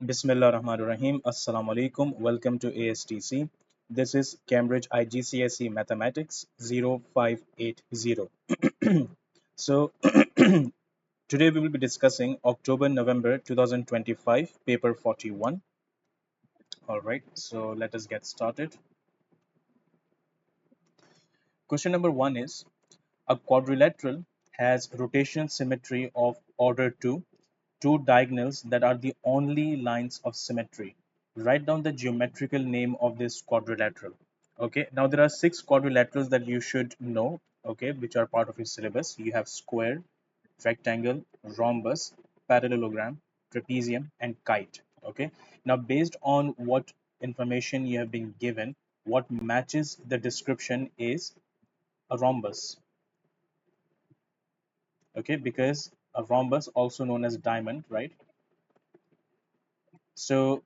Bismillah Rahman Rahim. Assalamu alaikum. Welcome to ASTC. This is Cambridge IGCSE Mathematics 0580. So, today we will be discussing October November 2025, paper 41. All right, so let us get started. Question number 1 is a quadrilateral has rotational symmetry of order 2, two diagonals that are the only lines of symmetry. Write down the geometrical name of this quadrilateral. Okay, now there are six quadrilaterals that you should know, okay, which are part of your syllabus. You have square, rectangle, rhombus, parallelogram, trapezium, and kite. Okay, now based on what information you have been given, what matches the description is a rhombus. Okay, because a rhombus, also known as diamond, right? So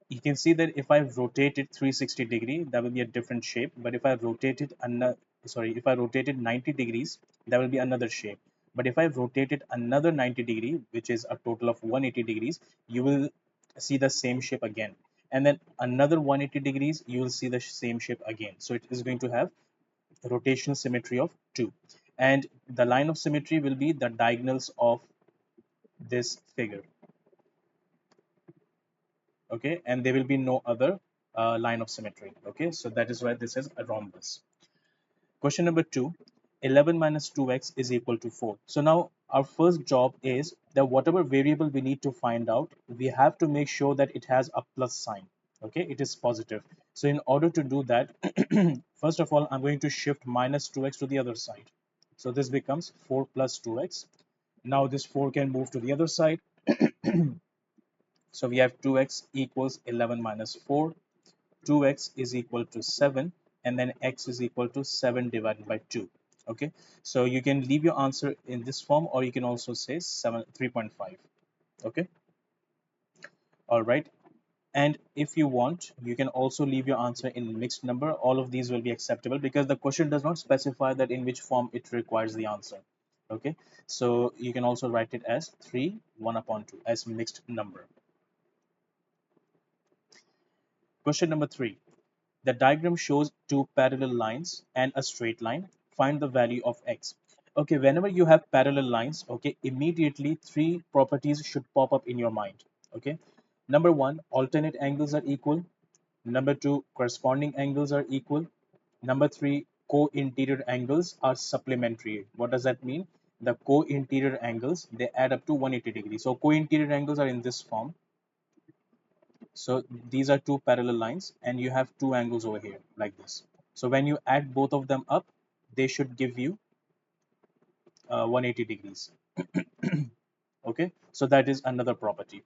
you can see that if I rotate it 360 degree, that will be a different shape. But if I rotate it if I rotate it 90 degrees, that will be another shape. But if I rotate it another 90 degree, which is a total of 180 degrees, you will see the same shape again. And then another 180 degrees, you will see the same shape again. So it is going to have rotational symmetry of 2. And the line of symmetry will be the diagonals of this figure. Okay, and there will be no other line of symmetry. Okay, so that is why this is a rhombus. Question number 2, 11 minus 2x is equal to 4. So now our first job is that whatever variable we need to find out, we have to make sure that it has a plus sign. Okay, it is positive. So in order to do that, first of all, I'm going to shift minus 2x to the other side. So this becomes 4 plus 2x. Now this 4 can move to the other side. So we have 2x equals 11 minus 4. 2x is equal to 7, and then x is equal to 7 divided by 2. Okay, so you can leave your answer in this form, or you can also say 3.5. Okay, all right. And if you want, you can also leave your answer in mixed number. All of these will be acceptable because the question does not specify that in which form it requires the answer. Okay, so you can also write it as 3 1 upon 2 as mixed number. Question number 3. The diagram shows two parallel lines and a straight line. Find the value of x. Okay, whenever you have parallel lines, okay, immediately three properties should pop up in your mind. Okay, number 1, alternate angles are equal. Number 2, corresponding angles are equal. Number 3, co-interior angles are supplementary. What does that mean? The co-interior angles, they add up to 180 degrees. So co-interior angles are in this form. So these are two parallel lines, and you have two angles over here like this. So when you add both of them up, they should give you 180 degrees. Okay, so that is another property.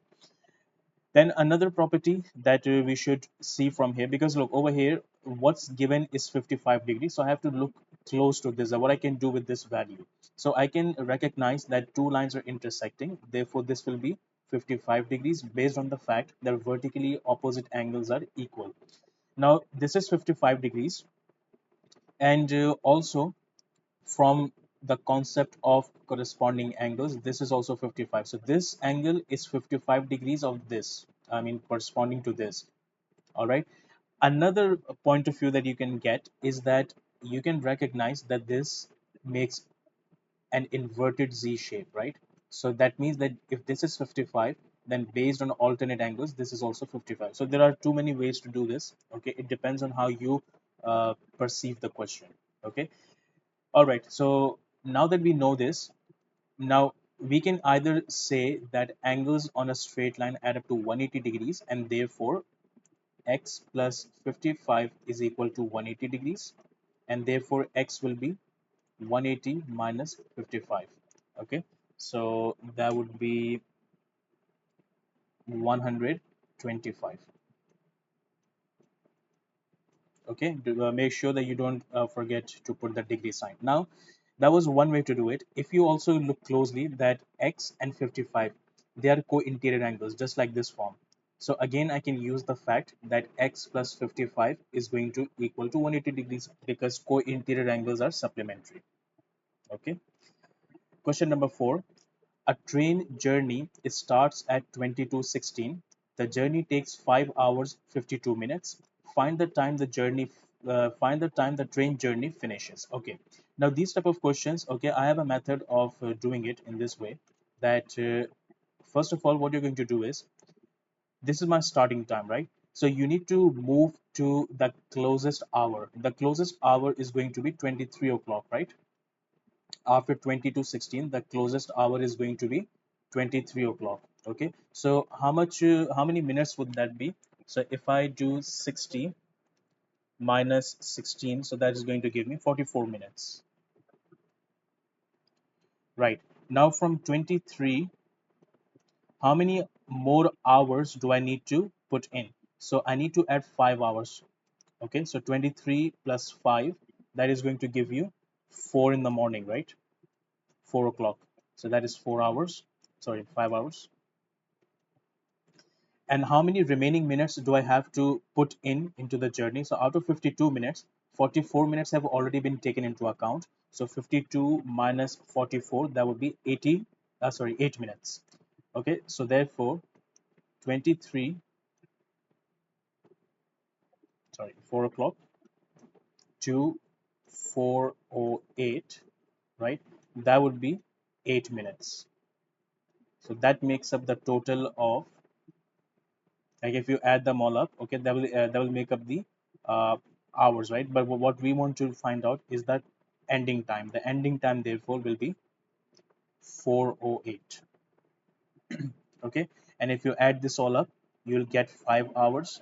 Then another property that we should see from here, because look over here, what's given is 55 degrees. So I have to look close to this. What I can do with this value. So I can recognize that two lines are intersecting. Therefore, this will be 55 degrees based on the fact that vertically opposite angles are equal. Now, this is 55 degrees. And also from the concept of corresponding angles, this is also 55. So this angle is 55 degrees of this, I mean corresponding to this. All right, another point of view that you can get is that you can recognize that this makes an inverted Z shape, right? So that means that if this is 55, then based on alternate angles, this is also 55. So there are too many ways to do this. Okay, it depends on how you perceive the question. Okay, all right, so now that we know this, now we can either say that angles on a straight line add up to 180 degrees, and therefore x plus 55 is equal to 180 degrees, and therefore x will be 180 minus 55. Okay, so that would be 125. Okay, make sure that you don't forget to put the degree sign. Now that was one way to do it. If you also look closely, that x and 55, they are co-interior angles, just like this form. So again, I can use the fact that x plus 55 is going to equal to 180 degrees because co-interior angles are supplementary. Okay, question number 4. A train journey, it starts at 22:16 The journey takes 5 hours 52 minutes. Find the time find the time the train journey finishes. Okay. Now these type of questions, okay, I have a method of doing it in this way that first of all, what you're going to do is, this is my starting time, right? So you need to move to the closest hour. The closest hour is going to be 23 o'clock, right? After 20 to 16, the closest hour is going to be 23 o'clock. Okay, so how many minutes would that be? So if I do 60 minus 16, so that is going to give me 44 minutes. Right, now from 23, how many more hours do I need to put in? So I need to add 5 hours. Okay, so 23 plus 5, that is going to give you 4 in the morning, right? 4 o'clock. So that is 4 hours, sorry, 5 hours. And how many remaining minutes do I have to put in into the journey? So out of 52 minutes, 44 minutes have already been taken into account. So 52 minus 44, that would be 80, 8 minutes. Okay, so therefore 23, 4 o'clock to 4:08, right? That would be 8 minutes. So that makes up the total of, like if you add them all up, okay, that will make up the uh, hours, right? But what we want to find out is that ending time. The ending time therefore will be 4:08. Okay, and if you add this all up, you'll get 5 hours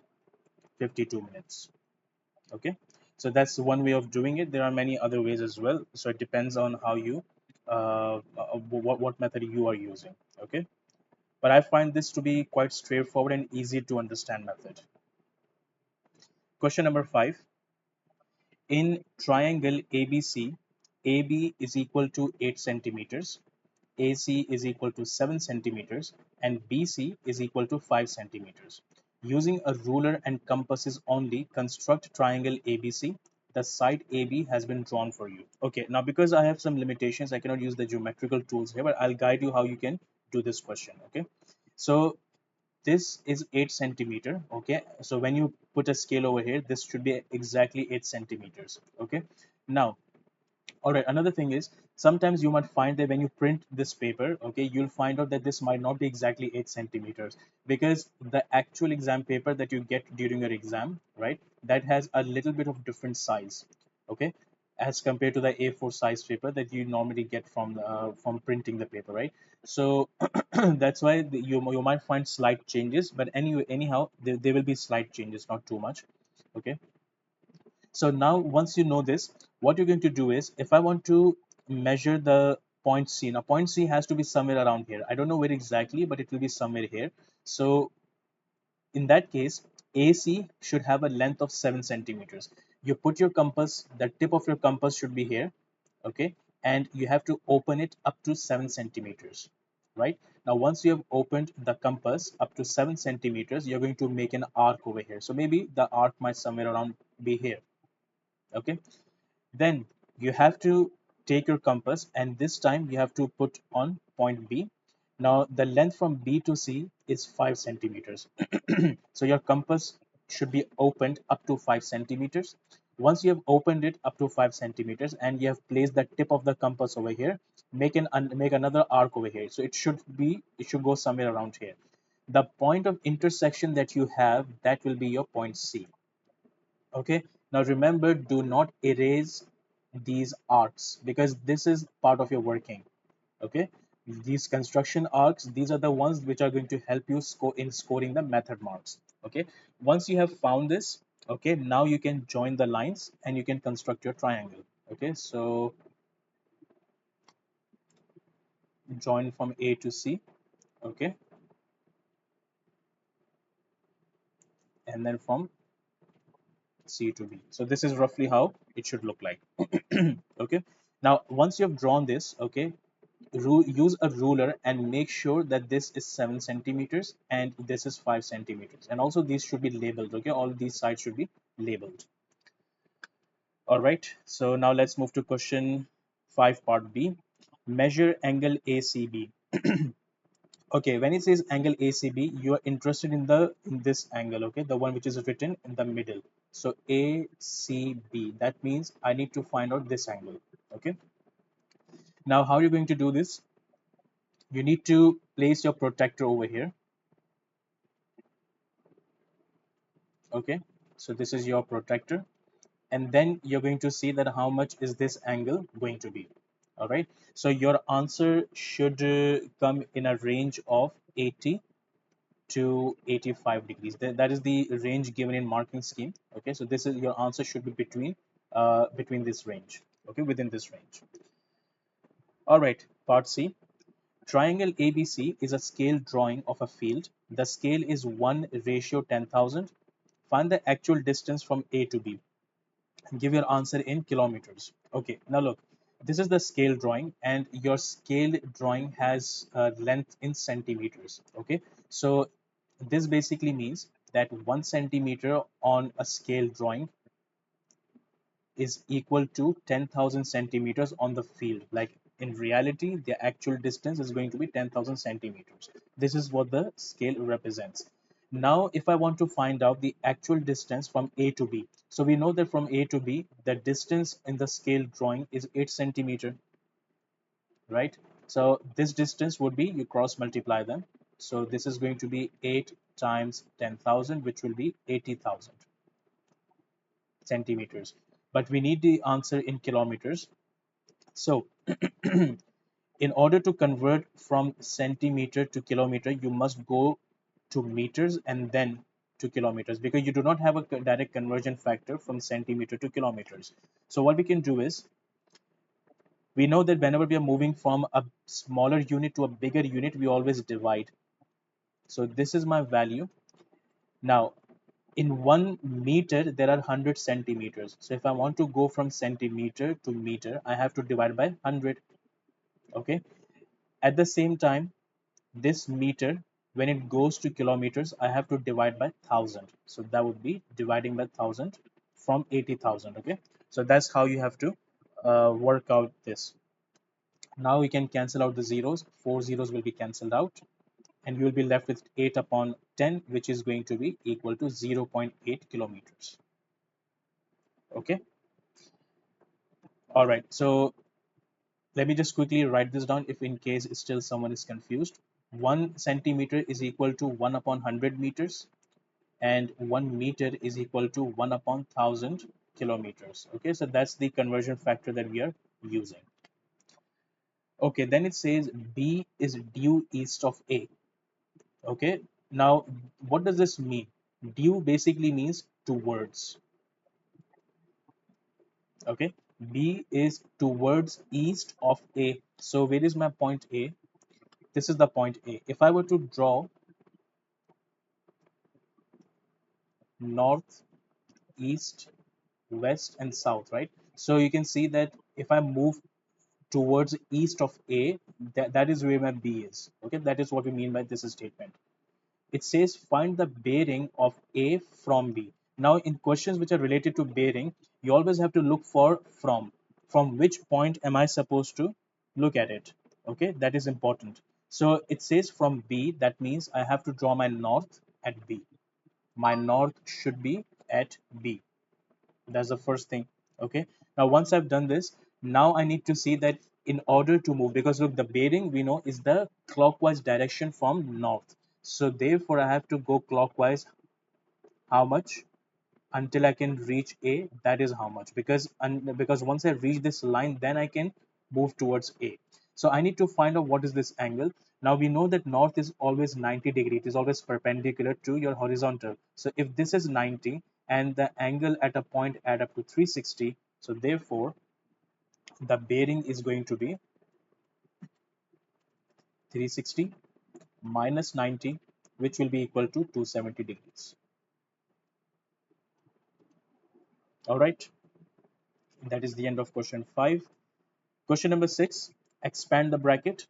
52 minutes. Okay, so that's one way of doing it. There are many other ways as well, so it depends on how you what method you are using. Okay, but I find this to be quite straightforward and easy to understand method. Question number 5. In triangle ABC, AB is equal to 8 centimeters, AC is equal to 7 centimeters, and BC is equal to 5 centimeters. Using a ruler and compasses only, construct triangle ABC. The side AB has been drawn for you. Okay, now because I have some limitations, I cannot use the geometrical tools here, but I'll guide you how you can do this question. Okay, so this is 8 centimeter. Okay, so when you put a scale over here, this should be exactly 8 centimeters. Okay, now, all right, another thing is, sometimes you might find that when you print this paper, okay, you'll find out that this might not be exactly 8 centimeters, because the actual exam paper that you get during your exam, right, that has a little bit of different size, okay, as compared to the A4 size paper that you normally get from printing the paper, right? So that's why you might find slight changes, but anyway, anyhow, there will be slight changes, not too much. Okay, so now once you know this, what you're going to do is, if I want to measure the point C, now point C has to be somewhere around here. I don't know where exactly, but it will be somewhere here. So in that case, AC should have a length of 7 centimeters. You put your compass, the tip of your compass should be here, okay, and you have to open it up to 7 centimeters, right? Now once you have opened the compass up to 7 centimeters, you're going to make an arc over here. So maybe the arc might somewhere around be here. Okay, then you have to take your compass, and this time you have to put on point B. Now the length from B to C is 5 centimeters. So your compass should be opened up to 5 centimeters. Once you have opened it up to 5 centimeters and you have placed the tip of the compass over here, make another arc over here. So it should go somewhere around here. The point of intersection that you have, that will be your point C. Okay, now remember, do not erase these arcs, because this is part of your working. Okay, these construction arcs, these are the ones which are going to help you score in scoring the method marks. Okay, once you have found this, okay, now you can join the lines and you can construct your triangle. Okay, so join from A to C. Okay, and then from C to B. So this is roughly how it should look like. Okay, now once you have drawn this, okay, use a ruler and make sure that this is 7 centimeters and this is 5 centimeters, and also these should be labeled. Okay, all these sides should be labeled. All right, so now let's move to question 5 part B. Measure angle ACB. Okay, when it says angle ACB, you are interested in the in this angle, okay, the one which is written in the middle. So ACB, that means I need to find out this angle. Okay. Now, how are you going to do this? You need to place your protractor over here. Okay. So this is your protractor, and then you're going to see that how much is this angle going to be. All right. So your answer should come in a range of 80 to 85 degrees. That is the range given in marking scheme. Okay, so this is your answer should be between this range. Okay, within this range. All right, part C. Triangle ABC is a scale drawing of a field. The scale is 1:10,000. Find the actual distance from A to B. Give your answer in kilometers. Okay, now look, this is the scale drawing, and your scale drawing has length in centimeters. Okay, so this basically means that 1 centimeter on a scale drawing is equal to 10,000 centimeters on the field. Like in reality, the actual distance is going to be 10,000 centimeters. This is what the scale represents. Now, if I want to find out the actual distance from A to B, so we know that from A to B, the distance in the scale drawing is 8 centimeter, right? So this distance would be, you cross multiply them. So this is going to be 8 times 10,000, which will be 80,000 centimeters. But we need the answer in kilometers. So in order to convert from centimeter to kilometer, you must go to meters and then to kilometers, because you do not have a direct conversion factor from centimeter to kilometers. So what we can do is, we know that whenever we are moving from a smaller unit to a bigger unit, we always divide. So this is my value. Now, in 1 meter, there are 100 centimeters. So if I want to go from centimeter to meter, I have to divide by 100. Okay. At the same time, this meter, when it goes to kilometers, I have to divide by 1,000. So that would be dividing by 1,000 from 80,000. Okay. So that's how you have to work out this. Now we can cancel out the zeros. 4 zeros will be cancelled out, and you will be left with 8 upon 10, which is going to be equal to 0.8 kilometers. Okay. All right. So let me just quickly write this down if in case still someone is confused. 1 centimeter is equal to 1 upon 100 meters, and 1 meter is equal to 1 upon 1,000 kilometers. Okay, so that's the conversion factor that we are using. Okay, then it says B is due east of A. Okay, now what does this mean? Due basically means towards. Okay, B is towards east of A. So where is my point A? This is the point A. If I were to draw north, east, west, and south, right? So you can see that if I move towards east of A, that is where my B is. Okay, that is what we mean by this statement. It says find the bearing of A from B. Now, in questions which are related to bearing, you always have to look for from. From which point am I supposed to look at it? Okay, that is important. So it says from B, that means I have to draw my north at B. My north should be at B. That's the first thing. Okay, now once I've done this, now I need to see that in order to move, because look, the bearing we know is the clockwise direction from north. So therefore I have to go clockwise. How much? Until I can reach A, that is how much, because once I reach this line, then I can move towards A. So I need to find out what is this angle. Now we know that north is always 90 degree, it is always perpendicular to your horizontal. So if this is 90 and the angle at a point add up to 360, so therefore the bearing is going to be 360 minus 90, which will be equal to 270 degrees. All right, that is the end of question 5. Question number 6, expand the bracket.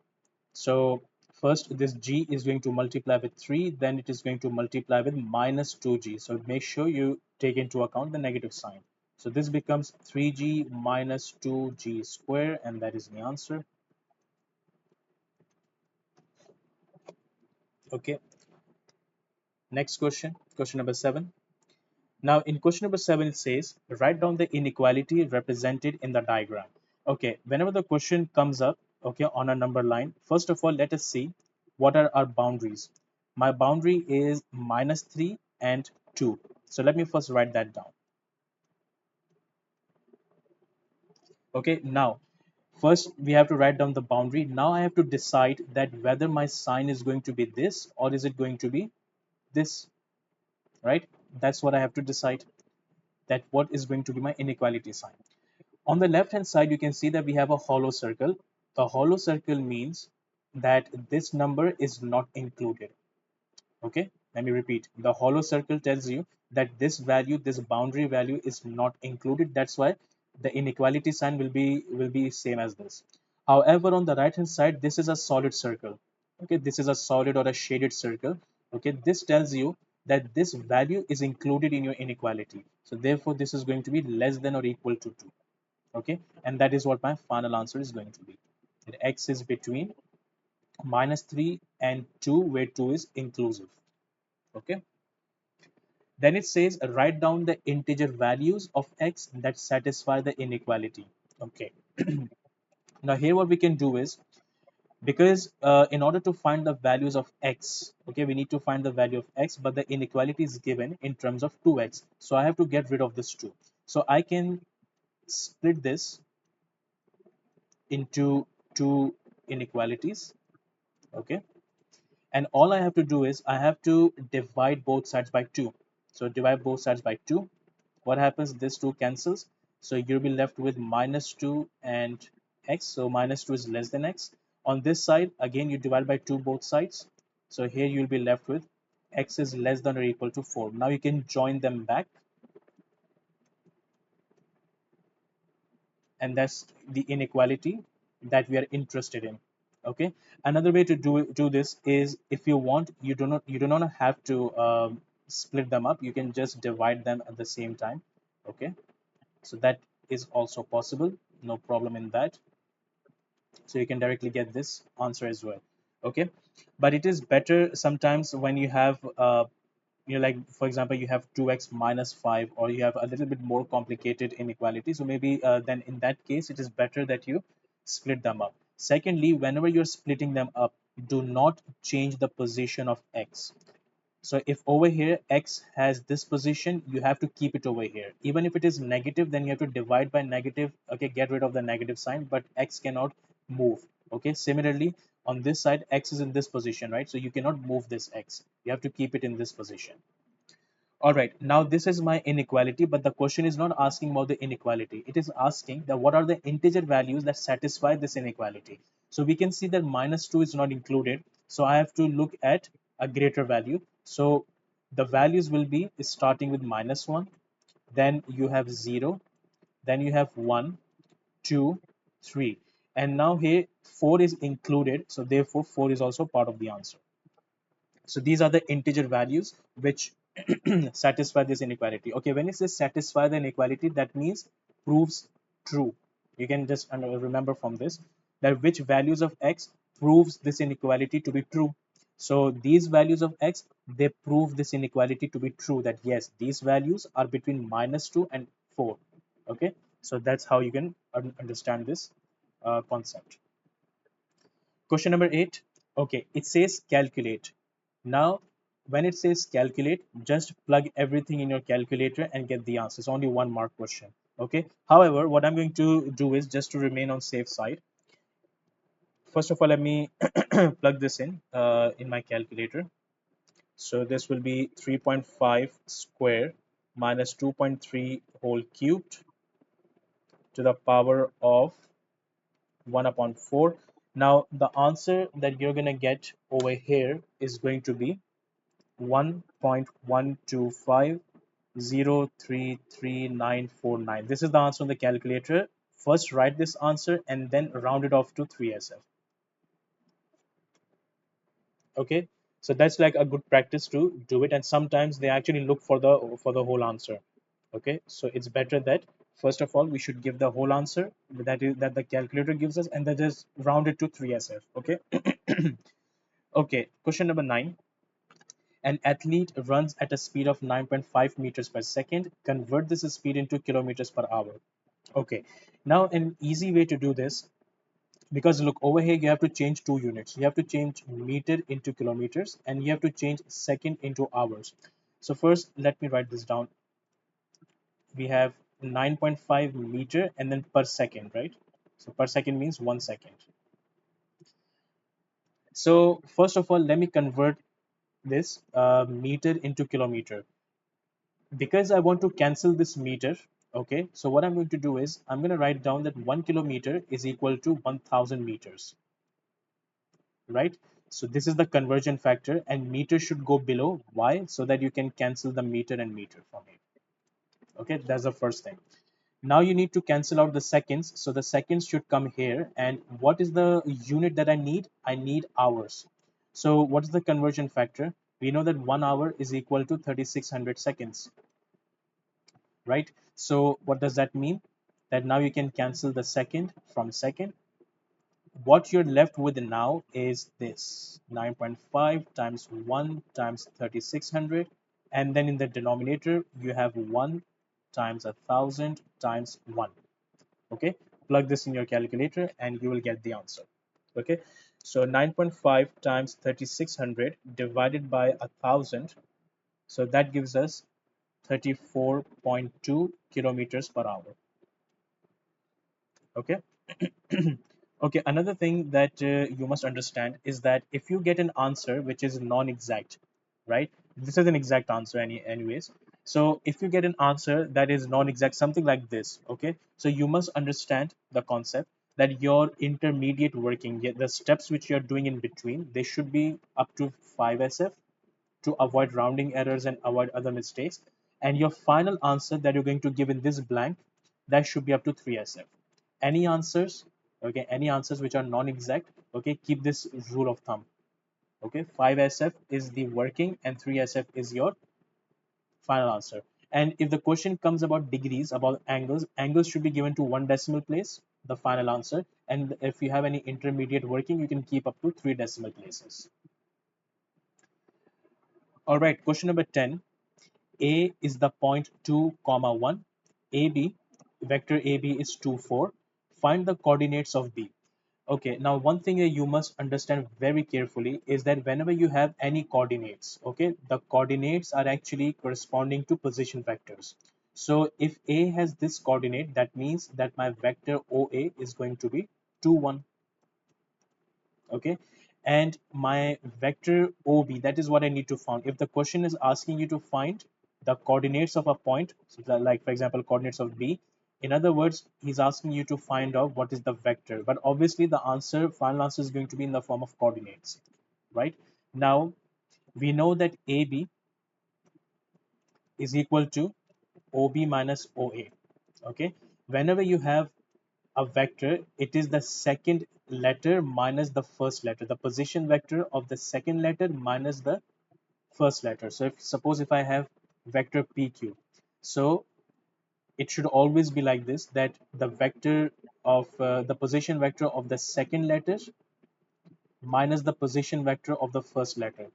So first this g is going to multiply with 3, then it is going to multiply with minus 2g. So make sure you take into account the negative sign. So this becomes 3g minus 2g square, and that is the answer. Okay, next question, question number 7. Now, in question number 7, it says, write down the inequality represented in the diagram. Okay, whenever the question comes up, okay, on a number line, first of all, let us see what are our boundaries. My boundary is -3 and 2. So let me first write that down. Okay, now, first we have to write down the boundary. Now I have to decide that whether my sign is going to be this or is it going to be this, right? That's what I have to decide, that what is going to be my inequality sign. On the left hand side, you can see that we have a hollow circle. The hollow circle means that this number is not included. Okay, let me repeat. The hollow circle tells you that this value, this boundary value is not included. That's why the inequality sign will be same as this. However, on the right hand side, this is a solid circle. Okay, this is a solid or a shaded circle. Okay, this tells you that this value is included in your inequality. So therefore, this is going to be less than or equal to 2. Okay, and that is what my final answer is going to be. That x is between -3 and 2, where 2 is inclusive. Okay, then it says write down the integer values of x that satisfy the inequality. Okay, now here what we can do is, because in order to find the values of x, okay, we need to find the value of x, but the inequality is given in terms of 2x, so I have to get rid of this 2. So I can split this into two inequalities. Okay, and all I have to do is I have to divide both sides by 2. So divide both sides by 2. What happens? This 2 cancels, so you'll be left with -2 and x. So -2 is less than x. On this side again, you divide by 2 both sides, so here you'll be left with x is less than or equal to 4. Now you can join them back, and that's the inequality that we are interested in. Okay, another way to do this is, if you want, you do not have to split them up, you can just divide them at the same time. Okay, so that is also possible, no problem in that. So you can directly get this answer as well. Okay, but it is better sometimes when you have like for example, you have 2x minus 5, or you have a little bit more complicated inequality, so maybe then in that case it is better that you split them up. Secondly, whenever you're splitting them up, do not change the position of x. So if over here x has this position, you have to keep it over here. Even if it is negative, then you have to divide by negative. Okay, get rid of the negative sign, but x cannot move. Okay, similarly on this side, x is in this position, right? So you cannot move this x. You have to keep it in this position. All right, now this is my inequality, but the question is not asking about the inequality. It is asking that what are the integer values that satisfy this inequality. So we can see that -2 is not included. So I have to look at a greater value. So the values will be starting with -1, then you have 0, then you have 1, 2, 3. And now here 4 is included. So therefore 4 is also part of the answer. So these are the integer values which satisfy this inequality. Okay, when it says satisfy the inequality, that means proves true. You can just remember from this that which values of x proves this inequality to be true. So these values of x, they prove this inequality to be true, that yes, these values are between -2 and 4. Okay, so that's how you can understand this concept. Question number 8. Okay, it says calculate. Now, when it says calculate, just plug everything in your calculator and get the answer. It's only 1 mark question. Okay. However, what I'm going to do is, just to remain on safe side, first of all, let me plug this in my calculator. So this will be 3.5 square minus 2.3 whole cubed to the power of 1 upon 4. Now, the answer that you're going to get over here is going to be 1.125033949. This is the answer on the calculator. First write this answer and then round it off to 3SF. Okay, so that's like a good practice to do it, and sometimes they actually look for the whole answer. Okay, so it's better that first of all we should give the whole answer that the calculator gives us, and then just round it to 3SF. Okay. Okay, question number 9. An athlete runs at a speed of 9.5 meters per second. Convert this speed into kilometers per hour. Okay, now an easy way to do this, because look over here, you have to change two units. You have to change meter into kilometers, and you have to change second into hours. So first, let me write this down. We have 9.5 meter and then per second, right? So per second means 1 second. So first of all, let me convert this meter into kilometer. Because I want to cancel this meter, okay, so what I'm going to do is I'm going to write down that 1 kilometer is equal to 1000 meters, right? So this is the conversion factor, and meter should go below. Why? So that you can cancel the meter and meter from it. Okay, that's the first thing. Now you need to cancel out the seconds. So the seconds should come here. And what is the unit that I need? I need hours. So what is the conversion factor? We know that 1 hour is equal to 3600 seconds, right? So what does that mean? That now you can cancel the second from second. What you're left with now is this 9.5 times 1 times 3600, and then in the denominator you have 1 times 1000 times 1. Okay, plug this in your calculator and you will get the answer. Okay, so 9.5 times 3600 divided by 1000, so that gives us 34.2 kilometers per hour. Okay. Okay, another thing that you must understand is that if you get an answer which is non-exact, right? This is an exact answer anyways. So if you get an answer that is non-exact, something like this, okay? So you must understand the concept that your intermediate working, the steps which you're doing in between, they should be up to 5 SF to avoid rounding errors and avoid other mistakes. And your final answer that you're going to give in this blank, that should be up to 3 SF. Any answers, okay, any answers which are non-exact, okay, keep this rule of thumb. Okay, 5 SF is the working and 3 SF is your final answer. And if the question comes about degrees, about angles, angles should be given to 1 decimal place, the final answer. And if you have any intermediate working, you can keep up to 3 decimal places. All right, question number 10. A is the point 2 comma 1. AB, vector AB is 2 4. Find the coordinates of B. Okay, now one thing that you must understand very carefully is that whenever you have any coordinates, okay, the coordinates are actually corresponding to position vectors. So if A has this coordinate, that means that my vector OA is going to be 2 1. Okay, and my vector OB, that is what I need to find. If the question is asking you to find the coordinates of a point, so like for example coordinates of B, in other words he's asking you to find out what is the vector, but obviously the answer, final answer, is going to be in the form of coordinates, right? Now we know that AB is equal to OB minus OA. Okay, whenever you have a vector, it is the second letter minus the first letter, the position vector of the second letter minus the first letter. So if suppose if I have vector PQ, so it should always be like this, that the vector of the position vector of the second letter minus the position vector of the first letter.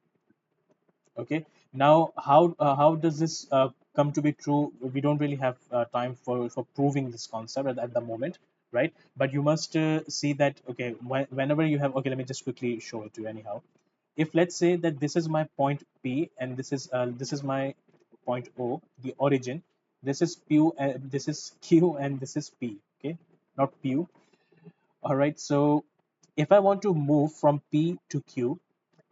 Okay, now how does this come to be true? We don't really have time for proving this concept at the moment, right? But you must see that, okay, whenever you have, okay, let me just quickly show it to you anyhow. If let's say that this is my point P and this is my point O, the origin, this is Q, this is Q, and this is P. Okay, not Q. All right, so if I want to move from P to Q,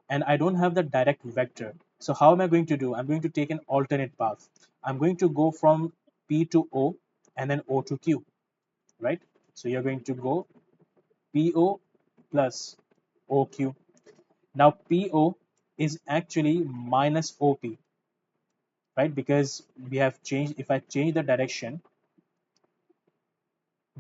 and I don't have the direct vector. So how am I going to do? I'm going to take an alternate path. I'm going to go from P to O and then O to Q, right? So you're going to go PO plus OQ. Now PO is actually minus OP, right? Because we have changed, if I change the direction,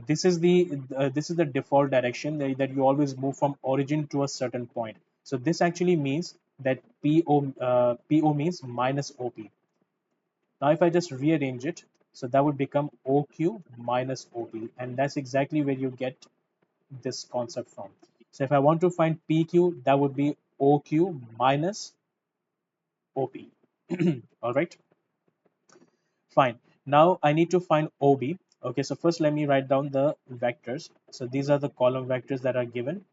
this is the default direction that you always move from origin to a certain point. So this actually means that PO means minus OP. Now if I just rearrange it, so that would become OQ minus OP, and that's exactly where you get this concept from. So if I want to find PQ, that would be OQ minus OP. All right, fine. Now I need to find OB. Okay, so first let me write down the vectors. So these are the column vectors that are given.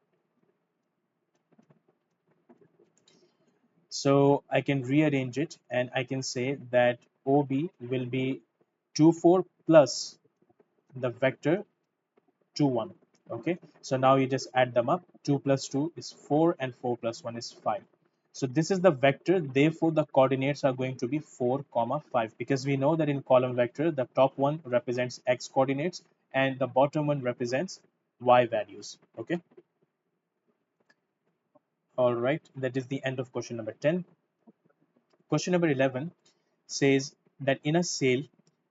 So I can rearrange it and I can say that OB will be 2, 4 plus the vector 2, 1. Okay, so now you just add them up. 2 plus 2 is 4 and 4 plus 1 is 5. So this is the vector, therefore the coordinates are going to be 4 comma 5, because we know that in column vector the top one represents x coordinates and the bottom one represents y values. Okay, all right, that is the end of question number 10. Question number 11 says that in a sale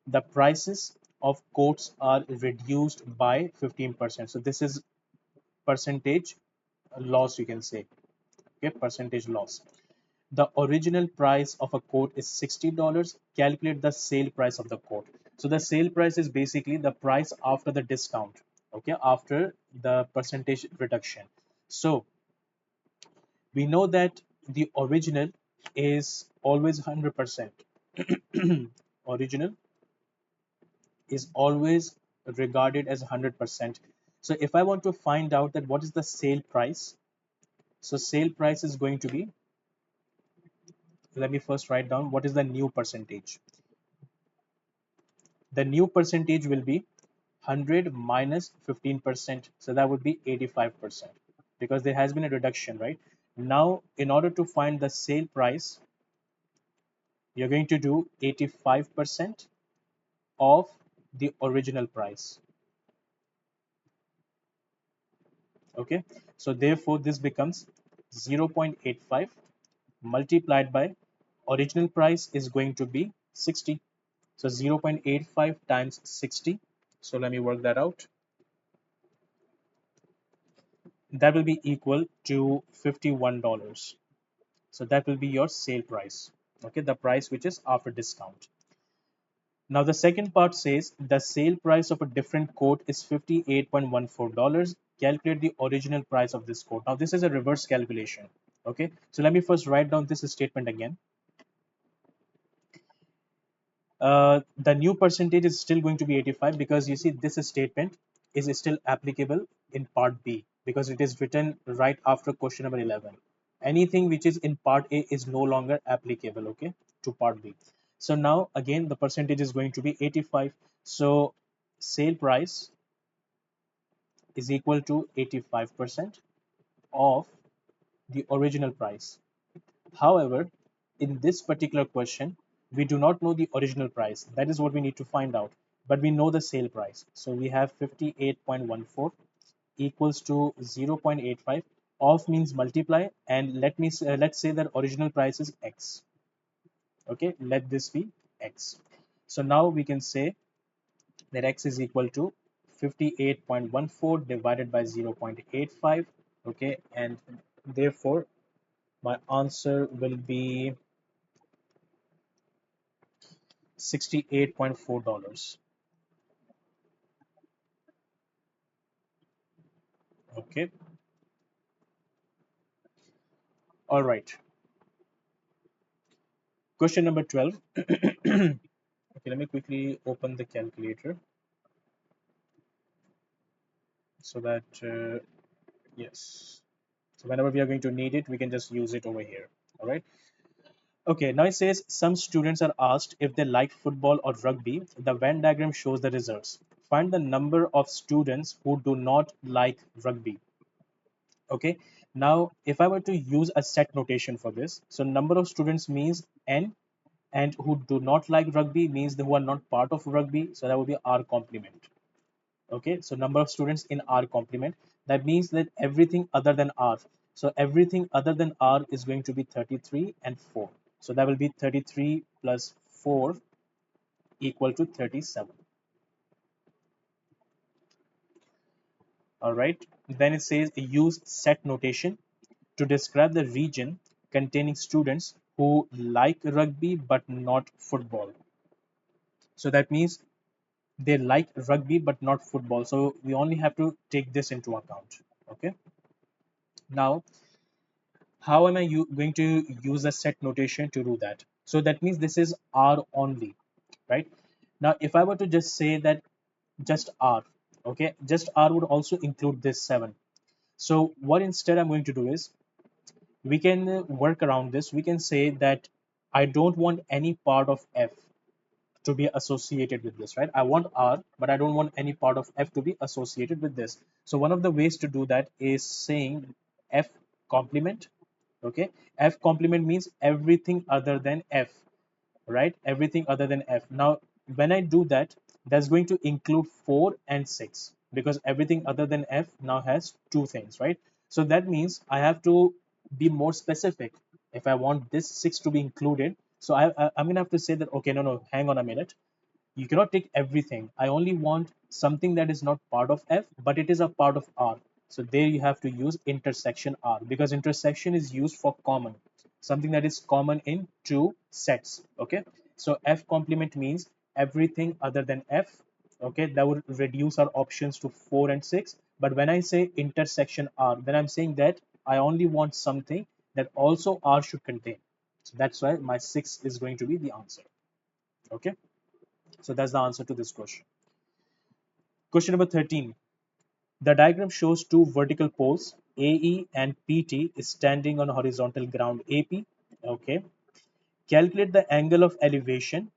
the prices of coats are reduced by 15%. So this is percentage loss, you can say. Okay, percentage loss. The original price of a coat is $60. Calculate the sale price of the coat. So the sale price is basically the price after the discount. Okay, after the percentage reduction. So we know that the original is always 100%. Original is always regarded as 100%. So if I want to find out that what is the sale price, so sale price is going to be, let me first write down what is the new percentage. The new percentage will be 100 minus 15%. So that would be 85%, because there has been a reduction, right? Now, in order to find the sale price, you're going to do 85% of the original price. Okay, so therefore this becomes 0.85 multiplied by original price is going to be 60. So 0.85 times 60. So let me work that out. That will be equal to $51. So that will be your sale price. Okay, the price which is after discount. Now the second part says the sale price of a different coat is $58.14. Calculate the original price of this coat. Now this is a reverse calculation. Okay, so let me first write down this statement again. The new percentage is still going to be 85, because you see this statement is still applicable in part B, because it is written right after question number 11. Anything which is in part A is no longer applicable, okay, to part B. So now again the percentage is going to be 85. So sale price is equal to 85% of the original price. However, in this particular question, we do not know the original price. That is what we need to find out. But we know the sale price. So we have 58.14 equals to 0.85. Of means multiply, and let's say that original price is x. Okay, let this be x. So now we can say that x is equal to 58.14 divided by 0.85. Okay, and therefore my answer will be $68.4. Okay, all right. Question number 12. Okay, let me quickly open the calculator so that, yes. So whenever we are going to need it, we can just use it over here. All right. Okay, now it says some students are asked if they like football or rugby. The Venn diagram shows the results. Find the number of students who do not like rugby. Okay, now if I were to use a set notation for this, so number of students means n, and who do not like rugby means who are not part of rugby, so that would be r complement. Okay, so number of students in r complement, that means that everything other than r, so everything other than r is going to be 33 and 4, so that will be 33 plus 4 equal to 37. All right, then it says use set notation to describe the region containing students who like rugby but not football. So that means they like rugby but not football. So we only have to take this into account. Okay. Now How am I going to use a set notation to do that? So that means this is R only, right? Now, if I were to just say that just R, okay, just R would also include this 7. So what instead I'm going to do is we can work around this. We can say that I don't want any part of F to be associated with this, right? I want R, but I don't want any part of F to be associated with this. So one of the ways to do that is saying F complement. Okay, F complement means everything other than F, right? Everything other than F. Now, when I do that, that's going to include 4 and 6 because everything other than F now has two things, right? So that means I have to be more specific if I want this 6 to be included. So I'm going to have to say that, okay, no, hang on a minute. You cannot take everything. I only want something that is not part of F, but it is a part of R. So there you have to use intersection R because intersection is used for common, something that is common in two sets. Okay. So F complement means everything other than F. Okay. That would reduce our options to 4 and 6. But when I say intersection R, then I'm saying that I only want something that also R should contain. So that's why my 6 is going to be the answer. Okay. So that's the answer to this question. Question number 13. The diagram shows two vertical poles, AE and PT, is standing on horizontal ground AP. Okay. Calculate the angle of elevation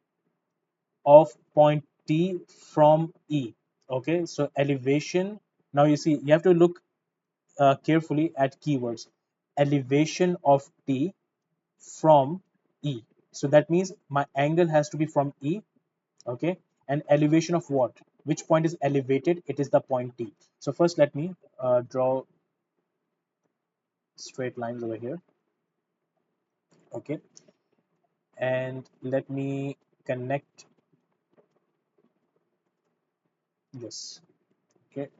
of point T from E. Okay. So elevation. Now you see, you have to look carefully at keywords. Elevation of T from E. So that means my angle has to be from E. Okay, and elevation of what, which point is elevated? It is the point T. So first let me draw straight lines over here. Okay, and let me connect this. Okay,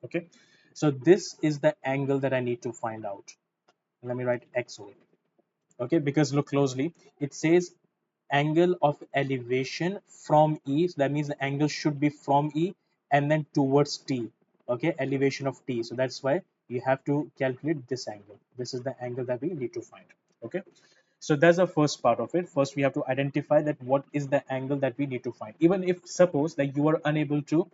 okay, so this is the angle that I need to find out. Let me write X over it. Okay, because look closely, it says angle of elevation from E. So that means the angle should be from E and then towards T. Okay, elevation of T. So that's why you have to calculate this angle. This is the angle that we need to find. Okay, so that's the first part of it. First, we have to identify that what is the angle that we need to find. Even if suppose that you are unable to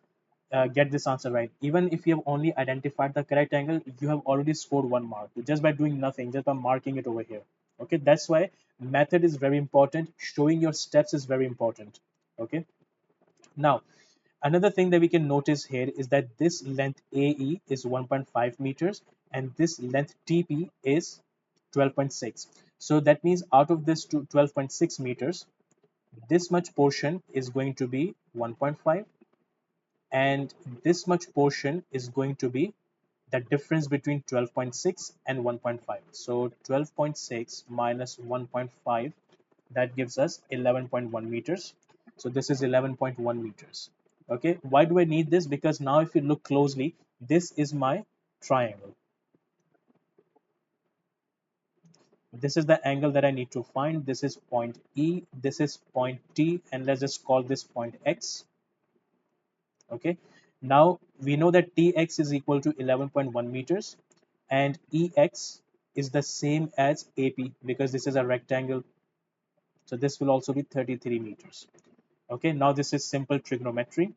get this answer right, even if you have only identified the correct angle, you have already scored 1 mark just by doing nothing, just by marking it over here. Okay, that's why method is very important. Showing your steps is very important. Okay, now another thing that we can notice here is that this length AE is 1.5 meters and this length TP is 12.6. So that means out of this 12.6 meters, this much portion is going to be 1.5 and this much portion is going to be the difference between 12.6 and 1.5. So 12.6 minus 1.5, that gives us 11.1 meters. So this is 11.1 meters. Okay, why do I need this? Because now if you look closely, this is my triangle. This is the angle that I need to find. This is point E, this is point T, and let's just call this point X. Okay, now we know that Tx is equal to 11.1 meters and Ex is the same as AP because this is a rectangle. So this will also be 33 meters. Okay, now this is simple trigonometry.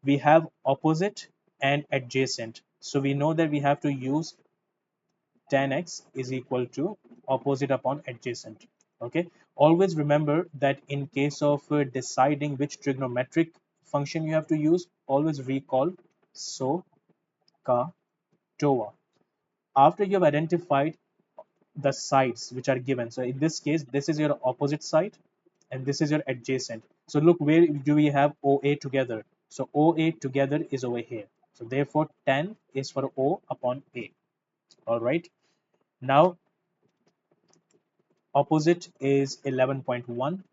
We have opposite and adjacent. So we know that we have to use tan x is equal to opposite upon adjacent. Okay, always remember that in case of deciding which trigonometric function you have to use, always recall so, ka, toa. After you have identified the sides which are given, so in this case, this is your opposite side and this is your adjacent. So look, where do we have OA together? So OA together is over here. So therefore, tan is for O upon A. All right. Now, opposite is 11.1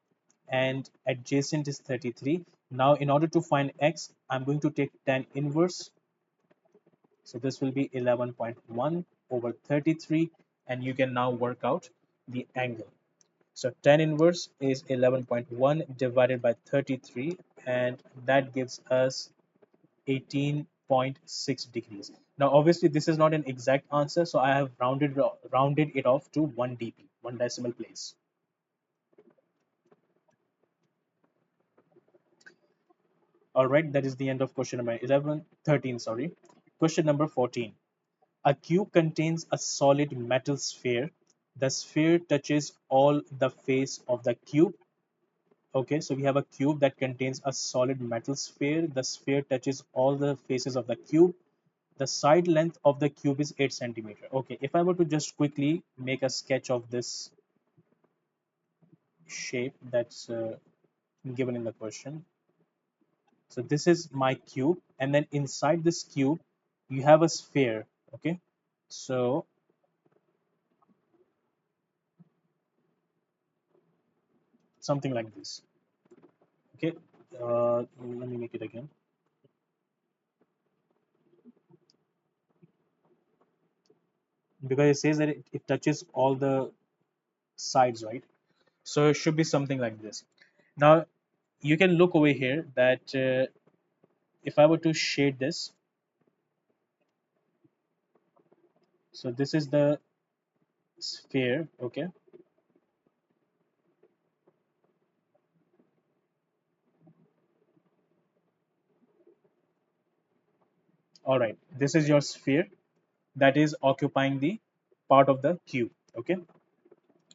and adjacent is 33. Now, in order to find x, I'm going to take tan inverse. So this will be 11.1 over 33, and you can now work out the angle. So tan inverse is 11.1 divided by 33, and that gives us 18.6 degrees. Now, obviously, this is not an exact answer, so I have rounded it off to 1 dp, 1 decimal place. All right, that is the end of question number 11, 13, sorry. Question number 14. A cube contains a solid metal sphere. The sphere touches all the face of the cube. Okay, so we have a cube that contains a solid metal sphere. The sphere touches all the faces of the cube. The side length of the cube is 8 centimeter. Okay, if I were to just quickly make a sketch of this shape that's given in the question. So this is my cube, and then inside this cube, you have a sphere. Okay, so something like this. Okay, let me make it again. Because it says that it touches all the sides, right? So it should be something like this. Now you can look over here that if I were to shade this, so this is the sphere. Okay, all right, this is your sphere that is occupying the part of the cube. Okay,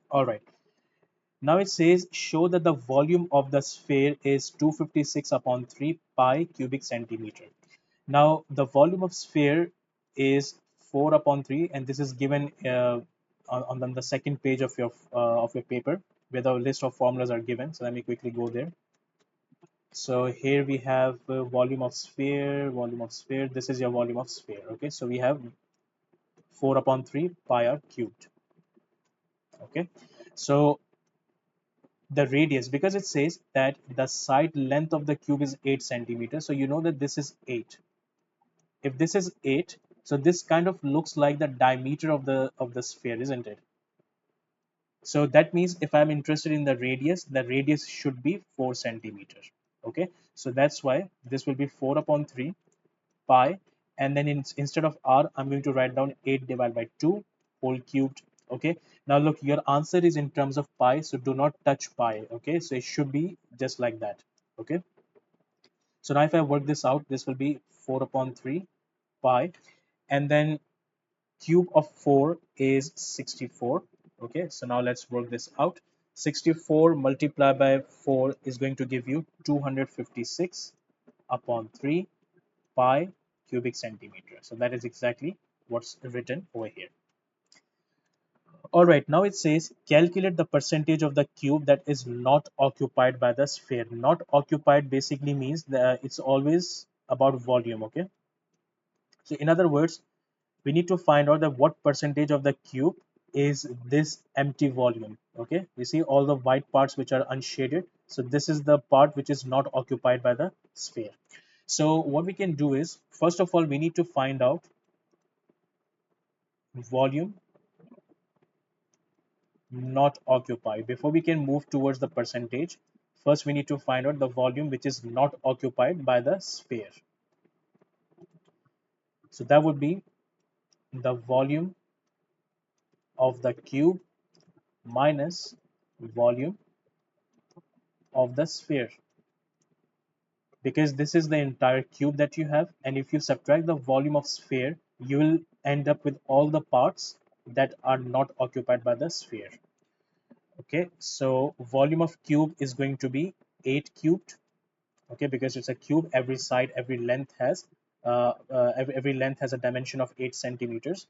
all right. Now it says show that the volume of the sphere is 256 upon 3 pi cubic centimeter. Now the volume of sphere is 4 upon 3, and this is given on the second page of your paper, where the list of formulas are given. So let me quickly go there. So here we have volume of sphere, volume of sphere. This is your volume of sphere. Okay, so we have 4 upon 3 pi r cubed. Okay, so the radius, because it says that the side length of the cube is 8 centimeters, so you know that this is 8. If this is 8, so this kind of looks like the diameter of the sphere, isn't it? So that means if I'm interested in the radius should be 4 centimeters. Okay, so that's why this will be 4 upon 3 pi, and then instead of r, I'm going to write down 8 divided by 2 whole cubed. Okay, now look, your answer is in terms of pi, so do not touch pi. Okay, so it should be just like that. Okay, so now if I work this out, this will be 4 upon 3 pi, and then cube of 4 is 64. Okay, so now let's work this out. 64 multiplied by 4 is going to give you 256 upon 3 pi cubic centimeter. So that is exactly what's written over here. All right, now it says calculate the percentage of the cube that is not occupied by the sphere. Not occupied basically means that it's always about volume. Okay, so in other words, we need to find out that what percentage of the cube is this empty volume. Okay, we see all the white parts which are unshaded, so this is the part which is not occupied by the sphere. So what we can do is, first of all, we need to find out volume not occupied. Before we can move towards the percentage, first we need to find out the volume which is not occupied by the sphere. So that would be the volume of the cube minus volume of the sphere, because this is the entire cube that you have, and if you subtract the volume of sphere, you will end up with all the parts that are not occupied by the sphere. Okay, so volume of cube is going to be 8 cubed. Okay, because it's a cube, every side, every length has every length has a dimension of 8 centimeters.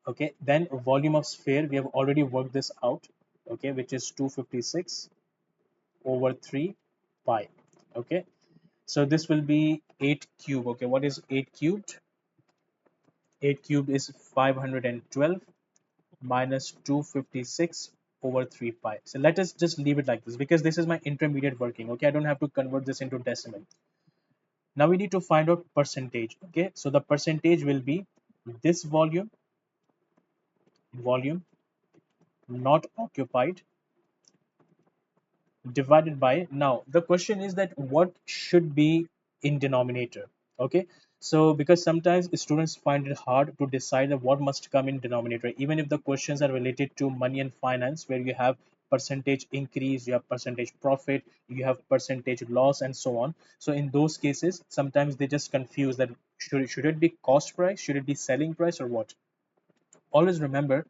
Okay, then volume of sphere, we have already worked this out. Okay, which is 256 over 3 pi. Okay, so this will be 8 cube. Okay, what is 8 cubed? 8 cubed is 512 minus 256 over 3 pi. So let us just leave it like this, because this is my intermediate working. Okay, I don't have to convert this into decimal. Now we need to find out percentage. Okay, so the percentage will be this volume not occupied, divided by, now the question is that what should be in denominator. Okay, so because sometimes students find it hard to decide that what must come in denominator, even if the questions are related to money and finance, where you have percentage increase, you have percentage profit, you have percentage loss, and so on. So in those cases, sometimes they just confuse that should it be cost price, should it be selling price, or what. Always remember,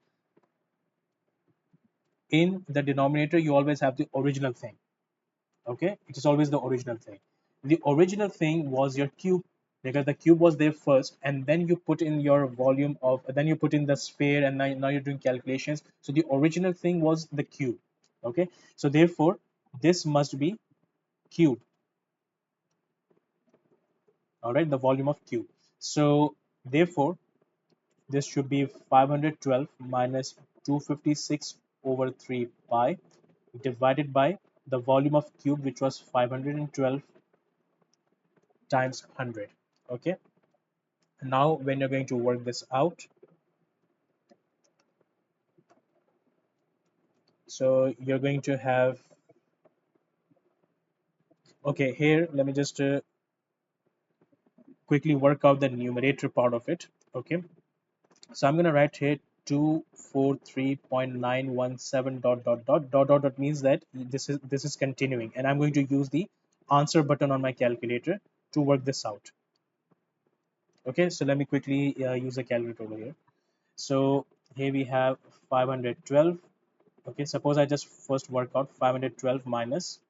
in the denominator you always have the original thing. Okay, it is always the original thing. The original thing was your cube, because the cube was there first, and then you put in your volume of, then you put in the sphere, and now you're doing calculations. So the original thing was the cube. Okay, so therefore this must be cube. All right, the volume of cube. So therefore this should be 512 minus 256 over 3 pi divided by the volume of cube, which was 512 times 100. Okay, now when you're going to work this out, so you're going to have, okay, here let me just quickly work out the numerator part of it. Okay, so I'm going to write here 243.917 dot means that this is continuing, and I'm going to use the answer button on my calculator to work this out. Okay, so let me quickly use a calculator over here. So here we have 512. Okay, suppose I just first work out 512 minus,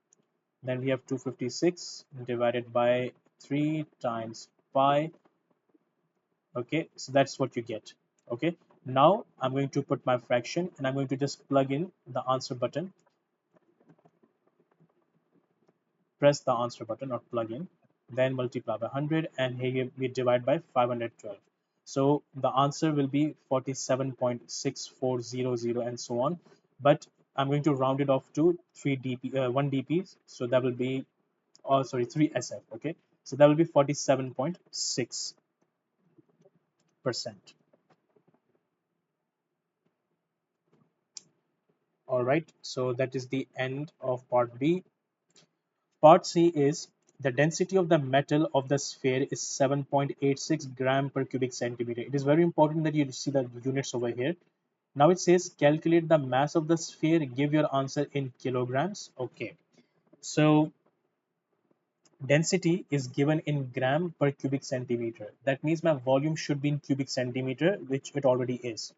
then we have 256 divided by 3 times pi. Okay, so that's what you get. Okay, now I'm going to put my fraction, and I'm going to just plug in the answer button, press the answer button or plug in, then multiply by 100, and here we divide by 512. So the answer will be 47.6400 and so on. But I'm going to round it off to 1 dp, so that will be, oh sorry, 3 sf. Okay, so that will be 47.6%. All right, so that is the end of part B. Part C is the density of the metal of the sphere is 7.86 gram per cubic centimeter. It is very important that you see the units over here. Now it says calculate the mass of the sphere, give your answer in kilograms. Okay, so density is given in gram per cubic centimeter. That means my volume should be in cubic centimeter, which it already is.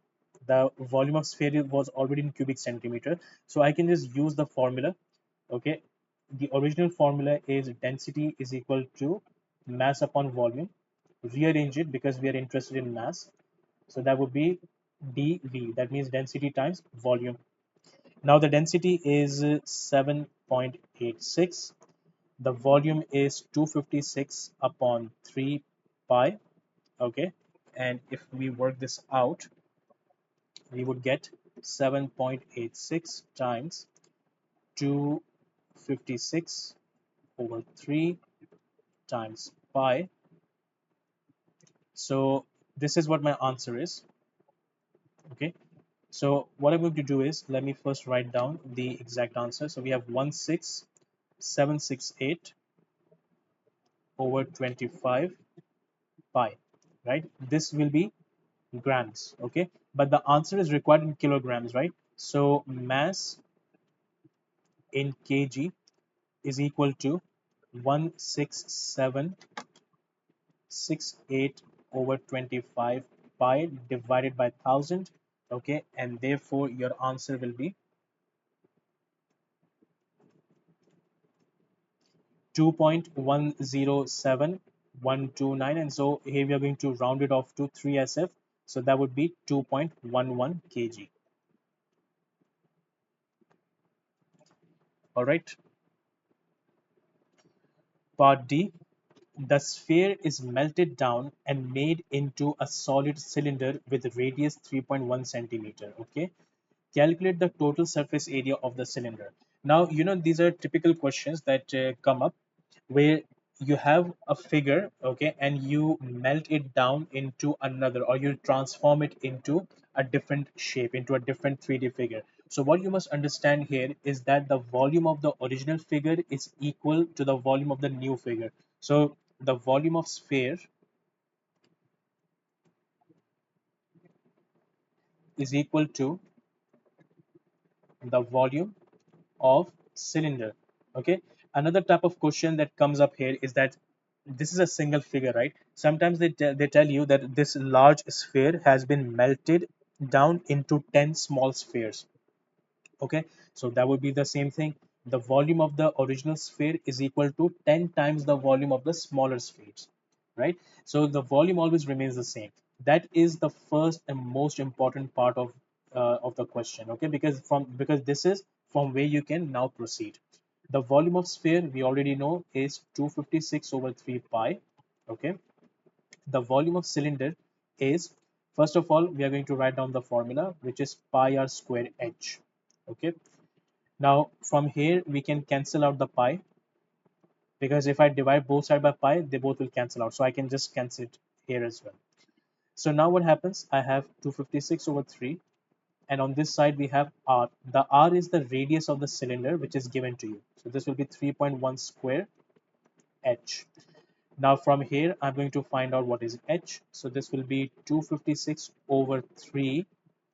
The volume of sphere was already in cubic centimeter, so I can just use the formula. Okay, the original formula is density is equal to mass upon volume. Rearrange it because we are interested in mass, so that would be dV, that means density times volume. Now the density is 7.86, the volume is 256 upon 3 pi. Okay, and if we work this out, we would get 7.86 times 256 over 3 times pi. So this is what my answer is. Okay, so what I'm going to do is, let me first write down the exact answer. So we have 16768 over 25 pi, right? This will be grams. Okay, but the answer is required in kilograms, right? So mass in kg is equal to 16768 over 25 pi divided by 1000. Okay, and therefore your answer will be 2.107129, and so here we are going to round it off to 3 sf, so that would be 2.11 kg. All right, part D. The sphere is melted down and made into a solid cylinder with radius 3.1 centimeter. Okay, calculate the total surface area of the cylinder. Now, these are typical questions that come up where you have a figure, okay, and you melt it down into another, or you transform it into a different shape, into a different 3D figure. So what you must understand here is that the volume of the original figure is equal to the volume of the new figure. So the volume of sphere is equal to the volume of cylinder. Okay. Another type of question that comes up here is that this is a single figure, right? Sometimes they tell you that this large sphere has been melted down into 10 small spheres. Okay, so that would be the same thing. The volume of the original sphere is equal to 10 times the volume of the smaller spheres, right? So the volume always remains the same. That is the first and most important part of the question. Okay, because this is from where you can now proceed. The volume of sphere we already know is 256 over 3 pi. Okay, the volume of cylinder is, first of all, we are going to write down the formula, which is pi r square h. Okay, now from here we can cancel out the pi, because if I divide both sides by pi, they both will cancel out. So I can just cancel it here as well. So now what happens? I have 256 over 3, and on this side we have r. The r is the radius of the cylinder, which is given to you. So this will be 3.1 square h. Now from here I'm going to find out what is h. So this will be 256 over 3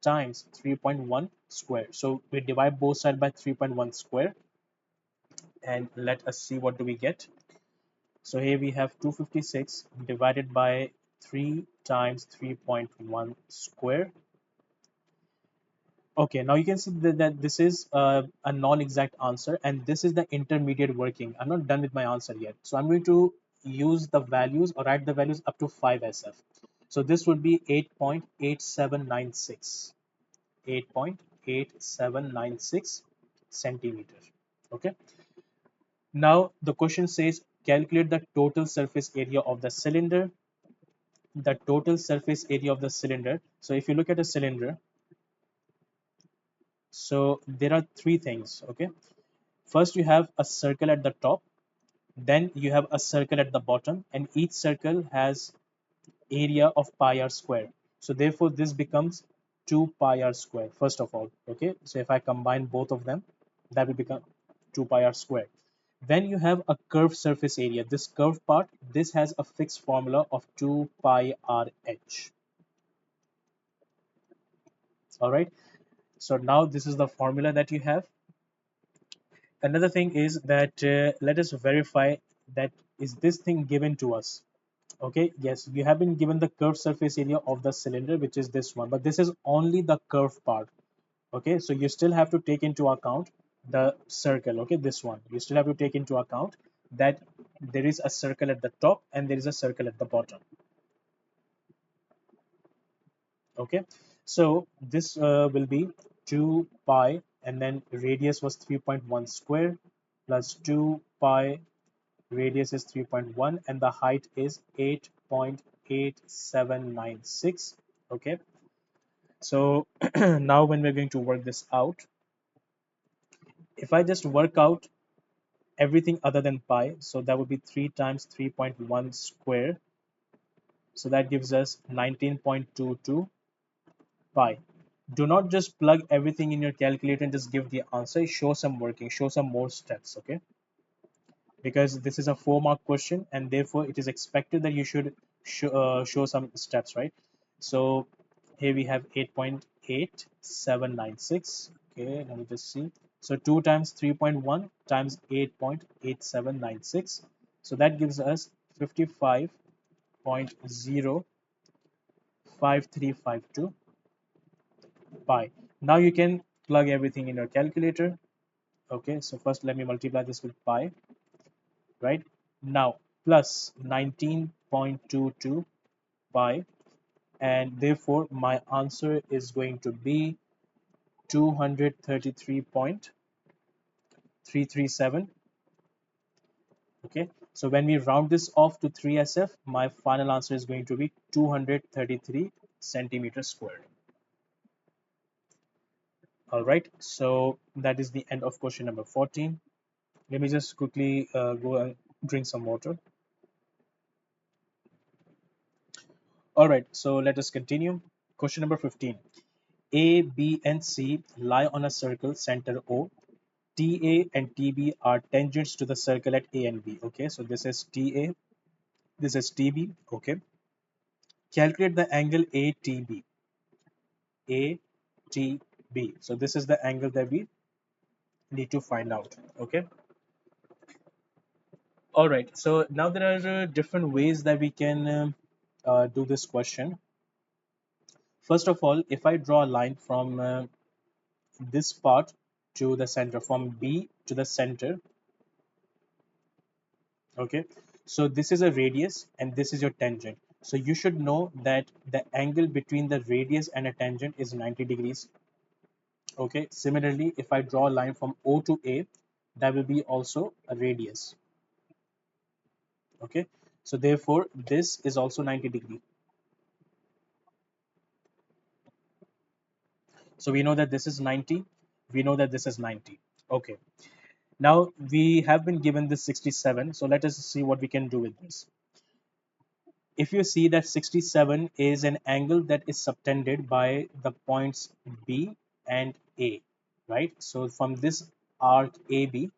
times 3.1 square. So we divide both sides by 3.1 square, and let us see what do we get. So here we have 256 divided by 3 times 3.1 square. Okay, now you can see that this is a non-exact answer, and this is the intermediate working. I'm not done with my answer yet. So I'm going to use the values, or write the values up to 5 SF. So this would be 8.8796. 8.8796 centimeter. Okay. Now the question says calculate the total surface area of the cylinder. The total surface area of the cylinder. So if you look at a cylinder, so there are three things. Okay. First you have a circle at the top, then you have a circle at the bottom, and each circle has area of pi r square. So therefore this becomes 2 pi r square first of all. Okay. So if I combine both of them, that will become 2 pi r square. Then you have a curved surface area. This curved part, this has a fixed formula of 2 pi r h. All right. So now this is the formula that you have. Another thing is that let us verify that is this thing given to us. Okay, yes, you have been given the curved surface area of the cylinder, which is this one, but this is only the curved part. Okay, so you still have to take into account the circle. Okay, this one, you still have to take into account that there is a circle at the top and there is a circle at the bottom. Okay, so this will be 2 pi, and then radius was 3.1 square plus 2 pi, radius is 3.1, and the height is 8.8796. Okay, so now when we're going to work this out, if I just work out everything other than pi, so that would be 3 times 3.1 square, so that gives us 19.22 pi. Do not just plug everything in your calculator and just give the answer. Show some working, show some more steps. Okay, because this is a 4-mark question, and therefore it is expected that you should show some steps, right? So here we have 8.8796. Okay, let me just see. So 2 times 3.1 times 8.8796, so that gives us 55.05352 pi. Now you can plug everything in your calculator. Okay, so first let me multiply this with pi, right? Now plus 19.22 pi, and therefore my answer is going to be 233.337. Okay, so when we round this off to 3SF, my final answer is going to be 233 centimeters squared. All right, so that is the end of question number 14. Let me just quickly go and drink some water. All right, so let us continue. Question number 15. A, B, and C lie on a circle center O. TA and TB are tangents to the circle at A and B. Okay, so this is TA This is TB. Okay. Calculate the angle ATB. ATB. So this is the angle that we need to find out. Okay. All right. So now there are different ways that we can do this question. First of all, if I draw a line from this part to the center, from B to the center, okay, so this is a radius and this is your tangent. So you should know that the angle between the radius and a tangent is 90 degrees. Okay, similarly, if I draw a line from O to A, that will be also a radius. Okay, so therefore this is also 90 degree. So we know that this is 90, we know that this is 90. Okay, now we have been given this 67, so let us see what we can do with this. If you see that 67 is an angle that is subtended by the points B and A, right? So from this arc AB,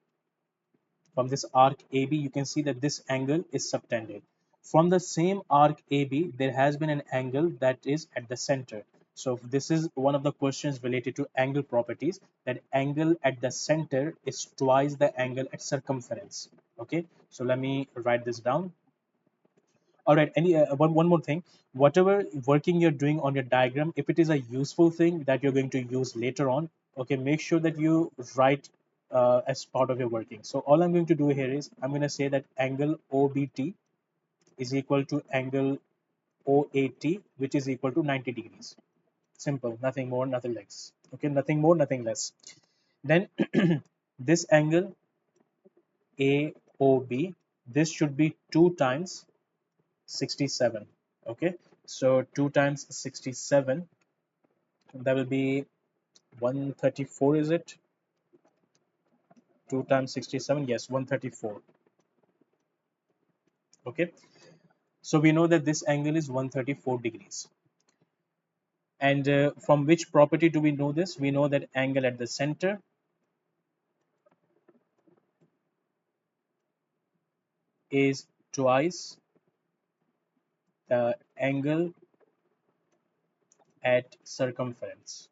you can see that this angle is subtended. From the same arc AB, there has been an angle that is at the center. So this is one of the questions related to angle properties, that angle at the center is twice the angle at circumference. Okay, so let me write this down. All right, one more thing. Whatever working you're doing on your diagram, if it is a useful thing that you're going to use later on, okay, make sure that you write as part of your working. So all I'm going to do here is I'm going to say that angle OBT is equal to angle OAT, which is equal to 90 degrees. Simple, nothing more, nothing less. Okay, nothing more, nothing less. Then this angle AOB, this should be 2 times 67. Okay, so 2 times 67, that will be 134, is it? 2 times 67, yes, 134. Okay, so we know that this angle is 134 degrees. And from which property do we know this? We know that angle at the center is twice the angle at circumference.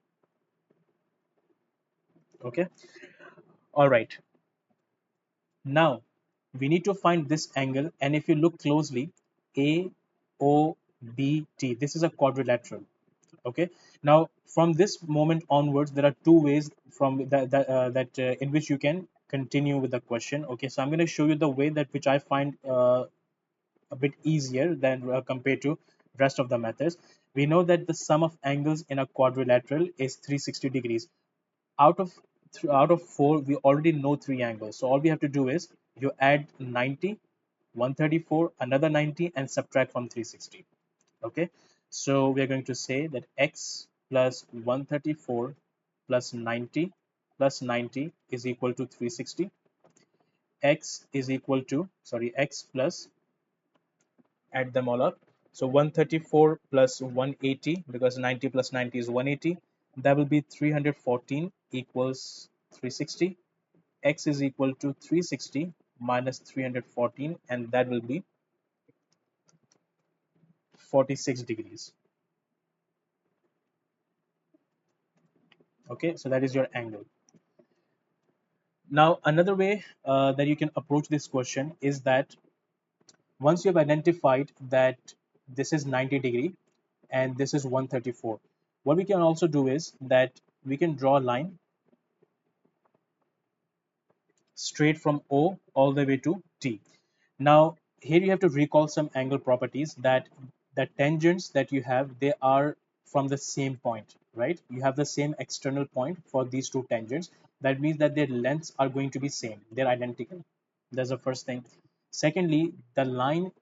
Okay, all right. Now we need to find this angle, and if you look closely, AOBT, this is a quadrilateral. Okay, now from this moment onwards, there are two ways from that in which you can continue with the question. Okay, so I'm going to show you the way that which I find a bit easier than compared to rest of the methods. We know that the sum of angles in a quadrilateral is 360 degrees. Out of 4, we already know 3 angles, so all we have to do is you add 90, 134, another 90, and subtract from 360. Okay, so we are going to say that x plus 134 plus 90 plus 90 is equal to 360. X is equal to, sorry, x plus, add them all up. So 134 plus 180, because 90 plus 90 is 180, that will be 314 equals 360. X is equal to 360 minus 314, and that will be 46 degrees. Okay, so that is your angle. Now another way that you can approach this question is that once you have identified that this is 90 degree and this is 134, what we can also do is that we can draw a line straight from O all the way to T. Now here you have to recall some angle properties, that the tangents that you have, they are from the same point, right? You have the same external point for these two tangents. That means that their lengths are going to be same, they're identical. That's the first thing. Secondly, the line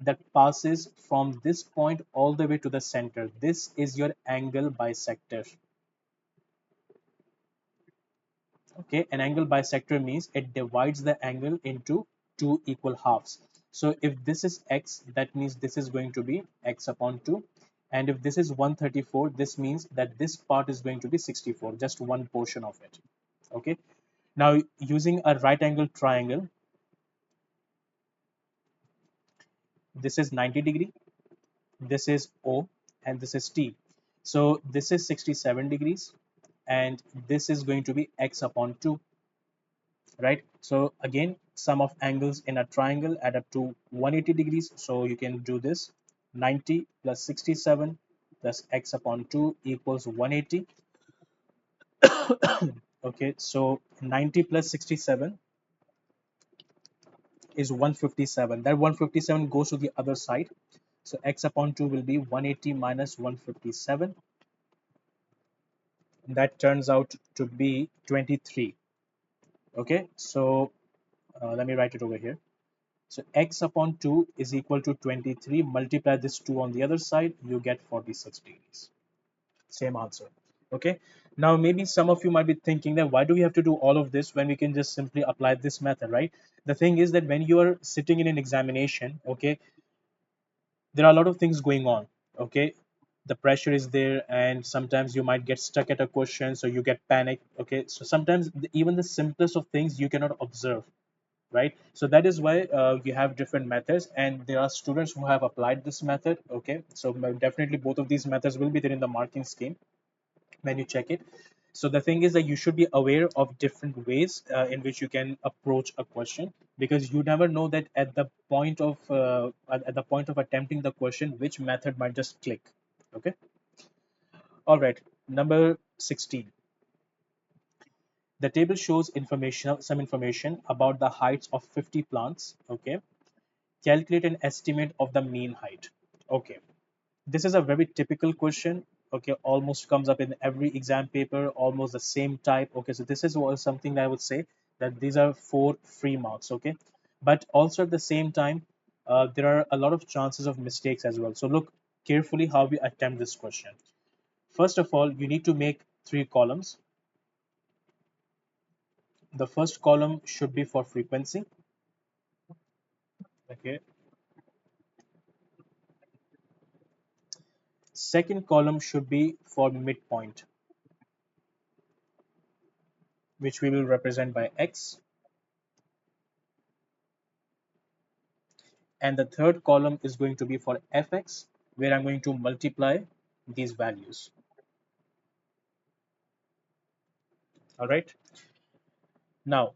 that passes from this point all the way to the center, this is your angle bisector. Okay, an angle bisector means it divides the angle into two equal halves. So if this is x, that means this is going to be x upon 2, and if this is 134, this means that this part is going to be 64, just one portion of it. Okay, now using a right angle triangle, This is 90 degree, this is O, and this is T. So this is 67 degrees, and this is going to be x upon 2, right? So again, sum of angles in a triangle add up to 180 degrees. So you can do this: 90 plus 67 plus x upon 2 equals 180. Okay, so 90 plus 67 is 157. That 157 goes to the other side. So x upon 2 will be 180 minus 157. That turns out to be 23. Okay, so let me write it over here. So x upon 2 is equal to 23. Multiply this 2 on the other side, you get 46 degrees. Same answer. Okay. Now, maybe some of you might be thinking that why do we have to do all of this when we can just simply apply this method, right? The thing is that when you are sitting in an examination, okay, there are a lot of things going on. Okay. The pressure is there, and sometimes you might get stuck at a question, so you get panic. Okay. So sometimes even the simplest of things you cannot observe, right? So that is why you have different methods, and there are students who have applied this method. Okay, so definitely both of these methods will be there in the marking scheme when you check it. So the thing is that you should be aware of different ways in which you can approach a question, because you never know that at the point of attempting the question which method might just click. Okay, all right. Number 16. The table shows some information about the heights of 50 plants. Okay, calculate an estimate of the mean height. Okay, this is a very typical question. Okay, almost comes up in every exam paper, almost the same type. Okay, so this is something that I would say that these are 4 free marks. Okay, but also at the same time, there are a lot of chances of mistakes as well. So look carefully how we attempt this question. First of all, you need to make 3 columns. The first column should be for frequency. Okay, second column should be for midpoint, which we will represent by x, and the third column is going to be for fx, where I'm going to multiply these values. All right. Now,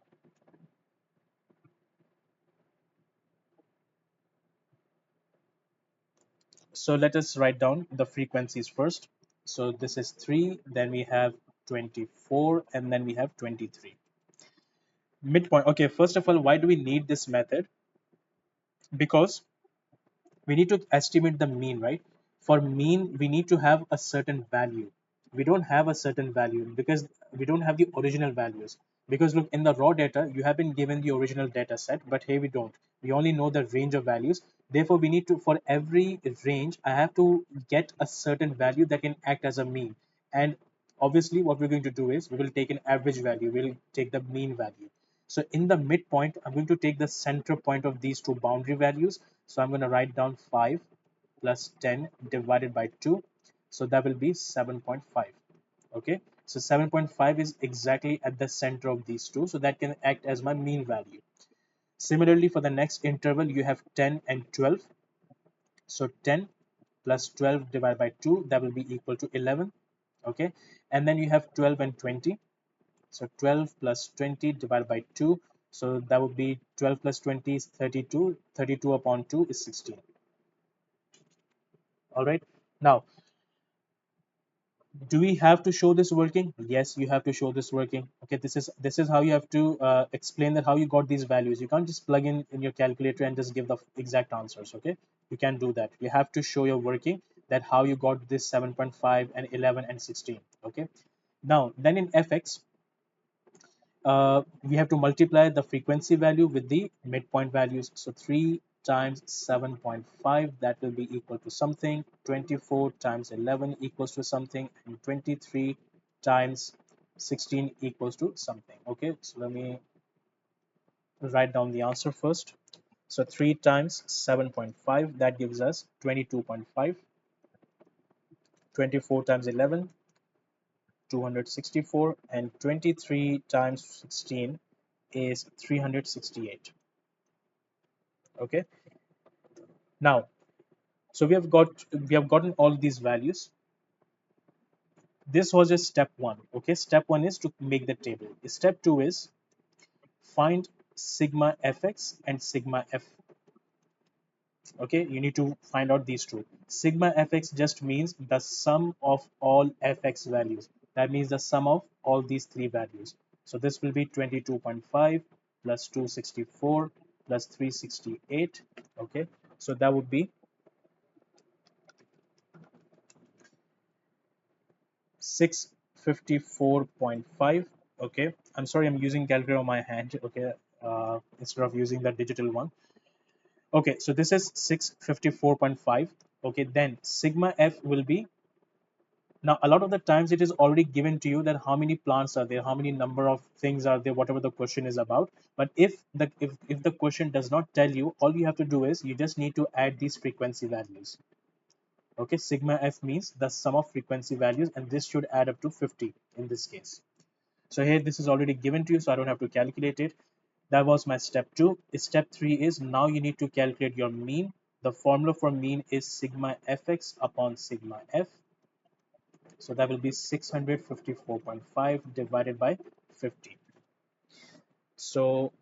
so let us write down the frequencies first. So this is 3, then we have 24, and then we have 23. Midpoint. Okay, first of all, why do we need this method? Because we need to estimate the mean, right? For mean, we need to have a certain value. We don't have a certain value because we don't have the original values. Because look, in the raw data you have been given the original data set, but here we don't. We only know the range of values. Therefore we need to, for every range I have to get a certain value that can act as a mean. And obviously what we're going to do is we will take an average value, we'll take the mean value. So in the midpoint, I'm going to take the center point of these two boundary values. So I'm going to write down 5 plus 10 divided by 2. So that will be 7.5. Okay. So 7.5 is exactly at the center of these two. So that can act as my mean value. Similarly, for the next interval, you have 10 and 12. So 10 plus 12 divided by 2, that will be equal to 11. Okay. And then you have 12 and 20. So 12 plus 20 divided by 2. So that would be 12 plus 20 is 32. 32 upon 2 is 16. All right. Now, do we have to show this working? Yes, you have to show this working. Okay, this is how you have to explain that how you got these values. You can't just plug in your calculator and just give the exact answers. Okay, you can't do that. You have to show your working, that how you got this 7.5 and 11 and 16. Okay, now then in fx, we have to multiply the frequency value with the midpoint values. So 3 times 7.5, that will be equal to something. 24 times 11 equals to something, and 23 times 16 equals to something. Okay, so let me write down the answer first. So 3 times 7.5, that gives us 22.5. 24 times 11, 264, and 23 times 16 is 368. Okay, Now, so we have gotten all these values. This was just step one. Okay, step one is to make the table. Step two is find sigma fx and sigma f. Okay, you need to find out these two. Sigma fx just means the sum of all fx values. That means the sum of all these three values. So this will be 22.5 plus 264 plus 368. Okay, so that would be 654.5. Okay, I'm sorry, I'm using calculator on my hand. Okay, instead of using the digital one. Okay, so this is 654.5. Okay, then sigma f will be, now a lot of the times it is already given to you that how many plants are there, how many number of things are there, whatever the question is about. But if the question does not tell you, all you have to do is you just need to add these frequency values. Okay, sigma f means the sum of frequency values, and this should add up to 50 in this case. So here this is already given to you, so I don't have to calculate it. That was my step two. Step three is now you need to calculate your mean. The formula for mean is sigma fx upon sigma f. So that will be 654.5 divided by 50. So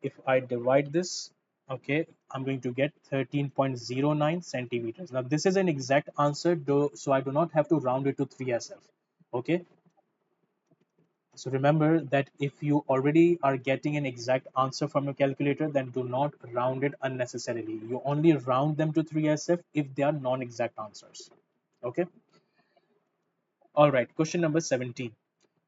if I divide this, okay, I'm going to get 13.09 centimeters. Now this is an exact answer, though, so I do not have to round it to 3SF. Okay, so remember that if you already are getting an exact answer from your calculator, then do not round it unnecessarily. You only round them to 3SF if they are non-exact answers. Okay. All right. Question number 17.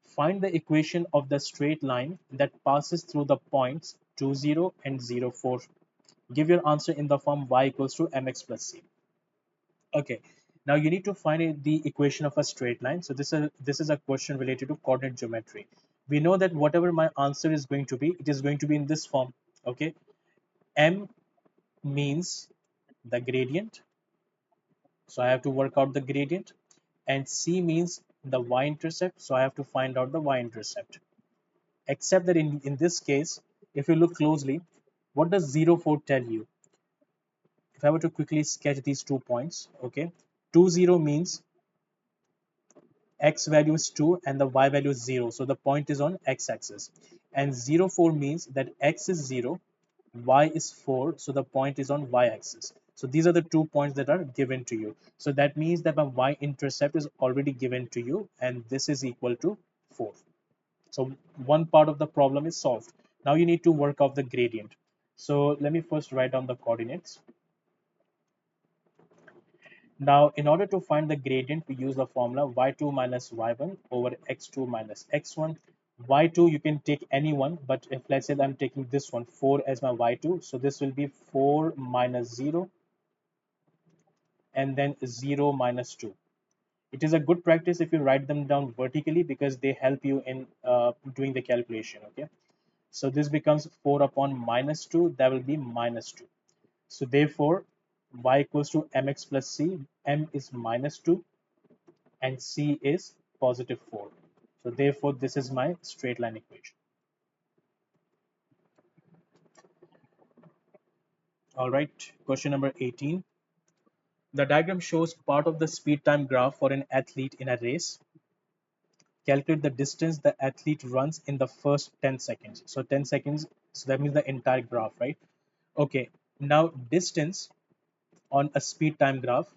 Find the equation of the straight line that passes through the points 2, 0 and 0, 4. Give your answer in the form y equals to mx plus c. Okay. Now you need to find the equation of a straight line. So this is a question related to coordinate geometry. We know that whatever my answer is going to be, it is going to be in this form. Okay. M means the gradient. So I have to work out the gradient. And C means the y-intercept. So I have to find out the y-intercept. Except that in this case, if you look closely, what does 0, 4 tell you? If I were to quickly sketch these 2 points, okay, 2, 0 means x value is 2 and the y value is 0. So the point is on x-axis. And 0, 4 means that x is 0, y is 4. So the point is on y-axis. So these are the 2 points that are given to you. So that means that my y-intercept is already given to you, and this is equal to 4. So one part of the problem is solved. Now you need to work out the gradient. So let me first write down the coordinates. Now, in order to find the gradient, we use the formula y2 minus y1 over x2 minus x1. Y2, you can take any one, but if let's say I'm taking this one, 4 as my y2, so this will be 4 minus 0 and then 0 minus 2. It is a good practice if you write them down vertically because they help you in doing the calculation. Okay, so this becomes 4 upon minus 2, that will be minus 2. So therefore, y equals to mx plus c, m is minus 2 and c is positive 4. So therefore, this is my straight line equation. All right, question number 18. The diagram shows part of the speed time graph for an athlete in a race. Calculate the distance the athlete runs in the first 10 seconds. So 10 seconds, so that means the entire graph, right? Okay, now distance on a speed time graph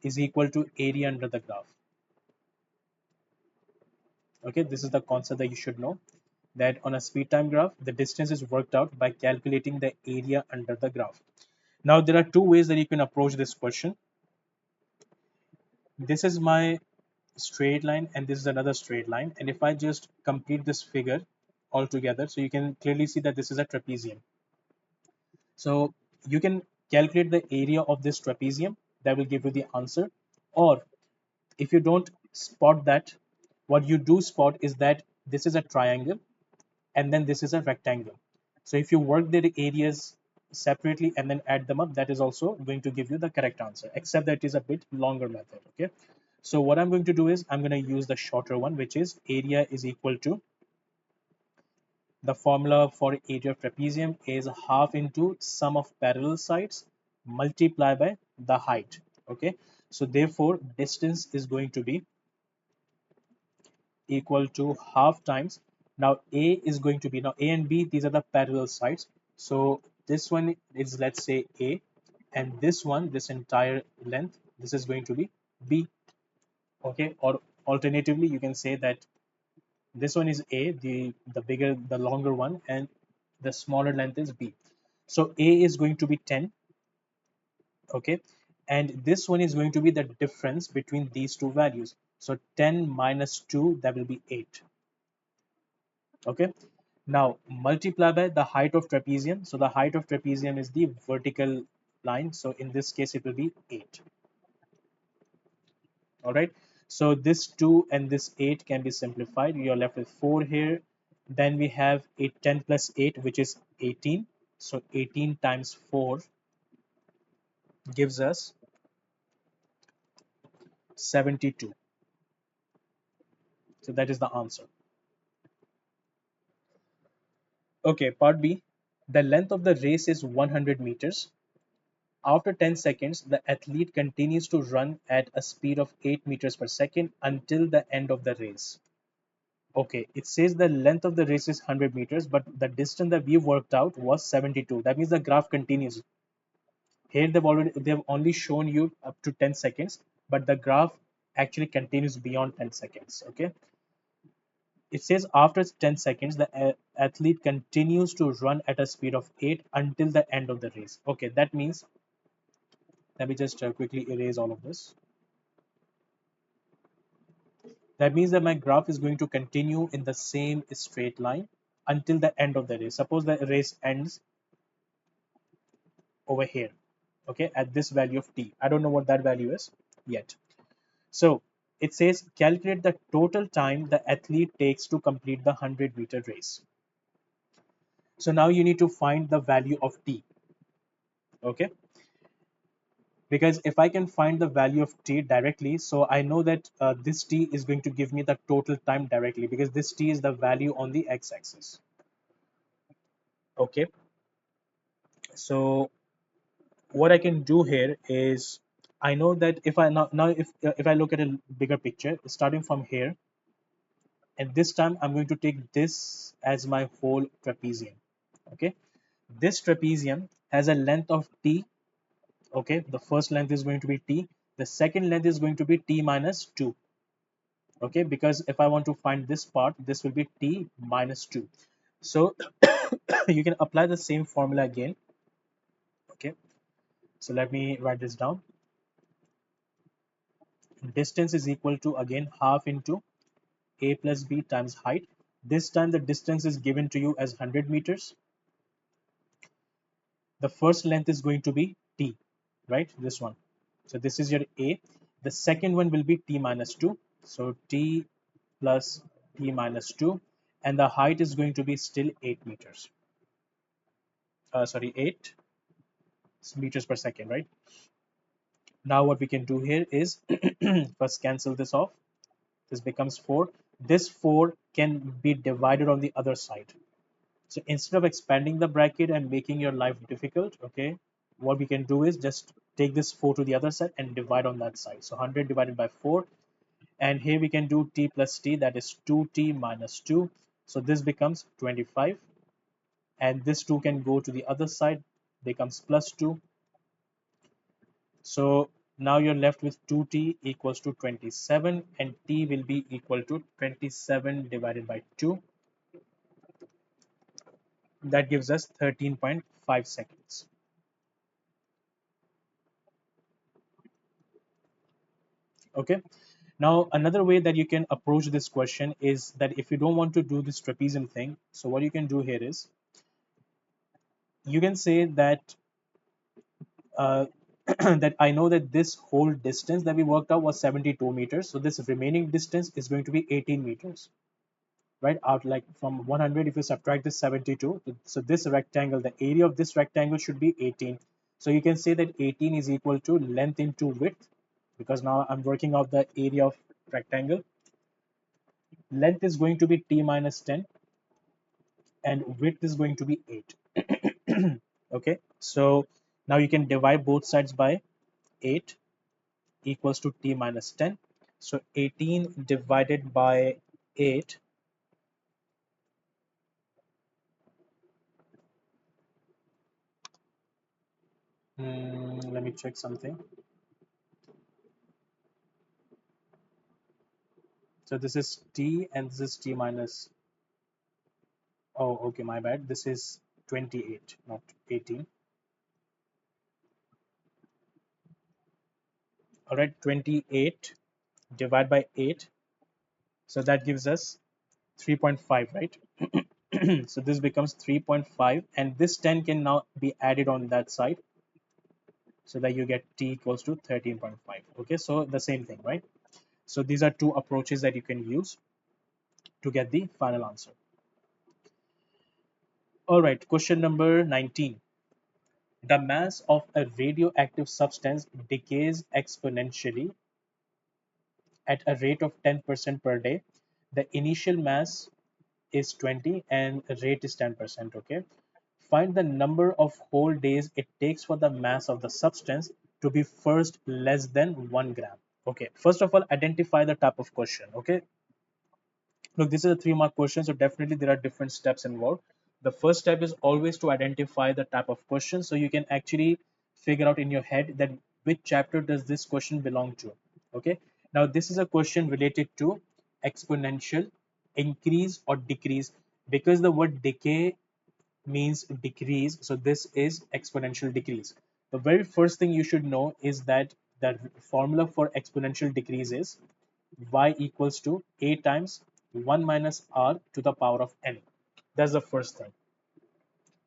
is equal to area under the graph. Okay, this is the concept that you should know, that on a speed time graph, the distance is worked out by calculating the area under the graph. Now, there are two ways that you can approach this question. This is my straight line and this is another straight line. And if I just complete this figure altogether, so you can clearly see that this is a trapezium. So you can calculate the area of this trapezium, that will give you the answer. Or if you don't spot that, what you do spot is that this is a triangle and then this is a rectangle. So if you work the areas separately and then add them up, that is also going to give you the correct answer, except that it is a bit longer method. Okay, so what I'm going to do is I'm going to use the shorter one, which is area is equal to The formula for area of trapezium is half into sum of parallel sides multiplied by the height. Okay, so therefore distance is going to be equal to half times. Now A is going to be, now A and B, these are the parallel sides. So this one is, let's say, A, and this one, this entire length, this is going to be B. Okay, or alternatively, you can say that this one is A, the bigger, the longer one, and the smaller length is B. So A is going to be 10, okay, and this one is going to be the difference between these two values. So 10 minus 2, that will be 8. Okay, now multiply by the height of trapezium. So the height of trapezium is the vertical line. So in this case, it will be 8. All right. So this 2 and this 8 can be simplified. You're left with 4 here. Then we have 10 plus 8, which is 18. So 18 times 4 gives us 72. So that is the answer. Okay, part B. The length of the race is 100 meters. After 10 seconds, the athlete continues to run at a speed of 8 meters per second until the end of the race. Okay, it says the length of the race is 100 meters, but the distance that we worked out was 72. That means the graph continues. Here they've only shown you up to 10 seconds, but the graph actually continues beyond 10 seconds. Okay, it says after 10 seconds, the athlete continues to run at a speed of 8 until the end of the race. Okay, that means, let me just quickly erase all of this. That means that my graph is going to continue in the same straight line until the end of the race. Suppose the race ends over here, okay, at this value of t. I don't know what that value is yet. So it says calculate the total time the athlete takes to complete the 100-meter race. So now you need to find the value of t, okay? Because if I can find the value of t directly, so I know that this t is going to give me the total time directly, because this t is the value on the x-axis. Okay, so what I can do here is, I know that if I now if I look at a bigger picture, starting from here, and this time I'm going to take this as my whole trapezium. Okay, this trapezium has a length of t. Okay, the first length is going to be t. The second length is going to be t minus 2. Okay, because if I want to find this part, this will be t minus 2. So you can apply the same formula again. Okay, so let me write this down. Distance is equal to, again, half into a plus b times height. This time the distance is given to you as 100 meters. The first length is going to be t, right? This one. So this is your a. The second one will be t minus 2. So t plus t minus 2. And the height is going to be still 8 meters. Sorry, 8 meters per second, right? Now what we can do here is first cancel this off. This becomes 4. This 4 can be divided on the other side. So instead of expanding the bracket and making your life difficult, okay, what we can do is just take this 4 to the other side and divide on that side. So 100 divided by 4. And here we can do t plus t, that is 2t minus 2. So this becomes 25. And this 2 can go to the other side, becomes plus 2. So now you're left with 2t equals to 27, and t will be equal to 27 divided by 2. That gives us 13.5 seconds. Okay. Now, another way that you can approach this question is that if you don't want to do this trapezium thing, so what you can do here is, you can say that uh, that I know that this whole distance that we worked out was 72 meters. So this remaining distance is going to be 18 meters, right? Out, like, from 100, if you subtract this 72, so this rectangle, the area of this rectangle should be 18. So you can say that 18 is equal to length into width, because now I'm working out the area of rectangle. Length is going to be t minus 10. and width is going to be 8. Okay, so now you can divide both sides by 8 equals to t minus 10. So 18 divided by 8, let me check something. So this is t and this is t minus, oh, okay, my bad. This is 28, not 18. All right, 28 divided by 8. So that gives us 3.5, right? So this becomes 3.5, and this 10 can now be added on that side so that you get t equals to 13.5. Okay, so the same thing, right? So these are two approaches that you can use to get the final answer. All right, question number 19. The mass of a radioactive substance decays exponentially at a rate of 10% per day. The initial mass is 20 and rate is 10%. Okay, find the number of whole days it takes for the mass of the substance to be first less than 1 gram. Okay, first of all, identify the type of question. Okay, look, this is a 3-mark question, so definitely there are different steps involved. The first step is always to identify the type of question, so you can actually figure out in your head that which chapter does this question belong to. Okay, now this is a question related to exponential increase or decrease, because the word decay means decrease, so this is exponential decrease. The very first thing you should know is that the formula for exponential decrease is y equals to a times 1 minus r to the power of n. That's the first thing.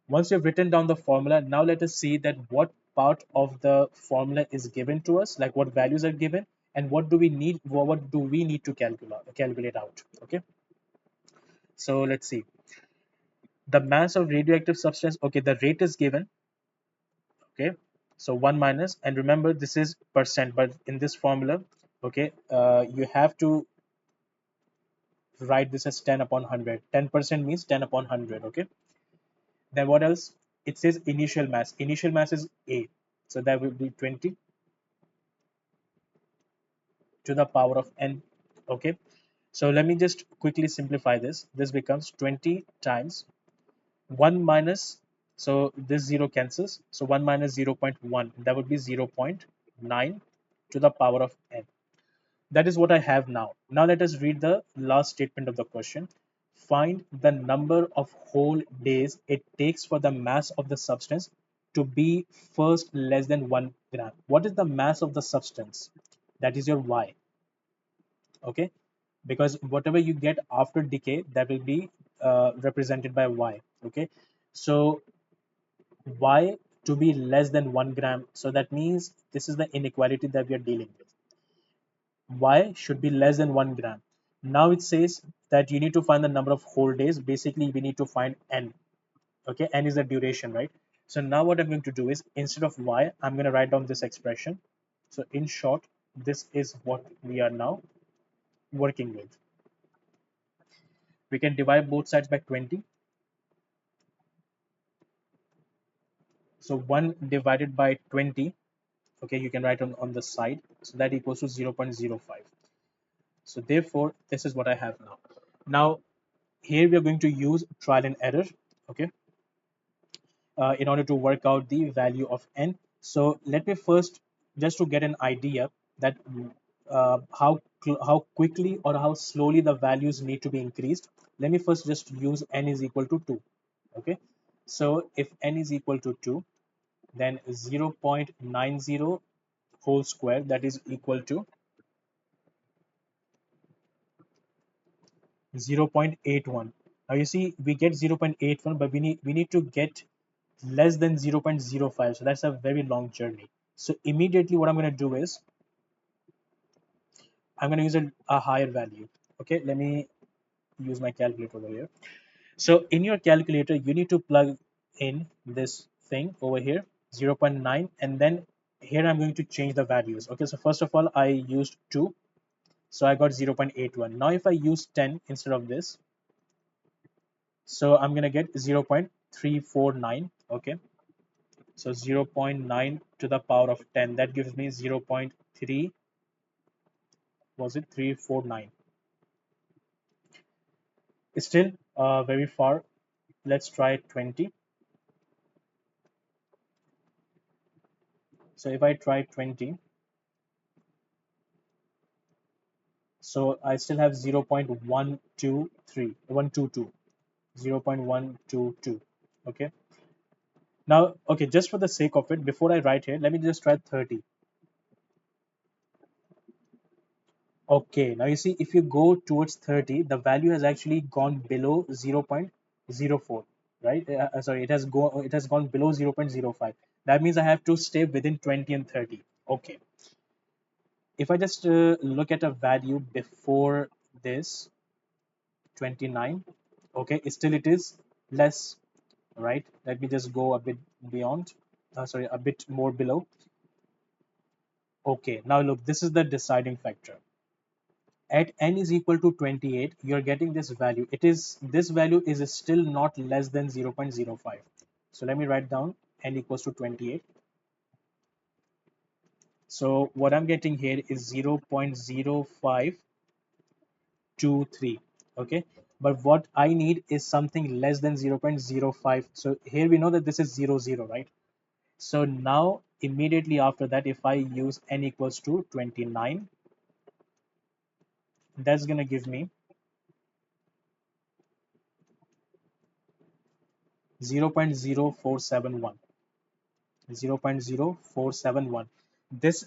Once you've written down the formula, now let us see that what part of the formula is given to us, like what values are given, and what do we need to calculate out. Okay, so let's see. The mass of radioactive substance, okay, the rate is given. Okay, so 1 minus, and remember this is percent, but in this formula, okay, you have to write this as 10 upon 100. 10% means 10 upon 100. Okay, then what else? It says initial mass. Initial mass is a, so that will be 20 to the power of n. Okay, so let me just quickly simplify this. This becomes 20 times 1 minus, so this 0 cancels, so 1 minus 0.1, that would be 0.9 to the power of n. That is what I have now. Now let us read the last statement of the question. Find the number of whole days it takes for the mass of the substance to be first less than 1 gram. What is the mass of the substance? That is your y. Okay, because whatever you get after decay, that will be represented by y. Okay, so y to be less than 1 gram, so that means this is the inequality that we are dealing with. Y should be less than 1 gram. Now it says that you need to find the number of whole days. Basically, we need to find n. Okay, n is the duration, right? So now what I'm going to do is, instead of y, I'm going to write down this expression. So in short, this is what we are now working with. We can divide both sides by 20. So 1 divided by 20, okay, you can write on the side. So that equals to 0.05. So therefore, this is what I have now. Now, here we are going to use trial and error, okay, in order to work out the value of n. So let me first, just to get an idea that how quickly or how slowly the values need to be increased. Let me first just use n is equal to 2. Okay, so if n is equal to 2, then 0.90 whole square, that is equal to 0.81. Now you see we get 0.81, but we need to get less than 0.05, so that's a very long journey. So immediately what I'm going to do is I'm going to use a higher value. Okay, let me use my calculator over here. So in your calculator you need to plug in this thing over here, 0.9, and then here I'm going to change the values. Okay, so first of all I used 2, so I got 0.81. Now if I use 10 instead of this, So I'm gonna get 0.349. Okay, so 0.9 to the power of 10, that gives me 0.3, was it 349? It's still very far. Let's try 20. So if I try 20, so I still have 0.123, 122, 0.122. Okay. Now, okay, just for the sake of it, before I write here, let me just try 30. Okay, now you see, if you go towards 30, the value has actually gone below 0.04, right? Sorry, it has gone below 0.05. That means I have to stay within 20 and 30. Okay. If I just look at a value before this 29, okay, still it is less, right? Let me just go a bit beyond, sorry, a bit more below. Okay, now look, this is the deciding factor. At n is equal to 28, you're getting this value. This value is still not less than 0.05. So let me write down n equals to 28. So what I'm getting here is 0.0523. Okay, but what I need is something less than 0.05. So here we know that this is 0, right? So now immediately after that, if I use n equals to 29, that's gonna give me 0.0471. 0.0471. This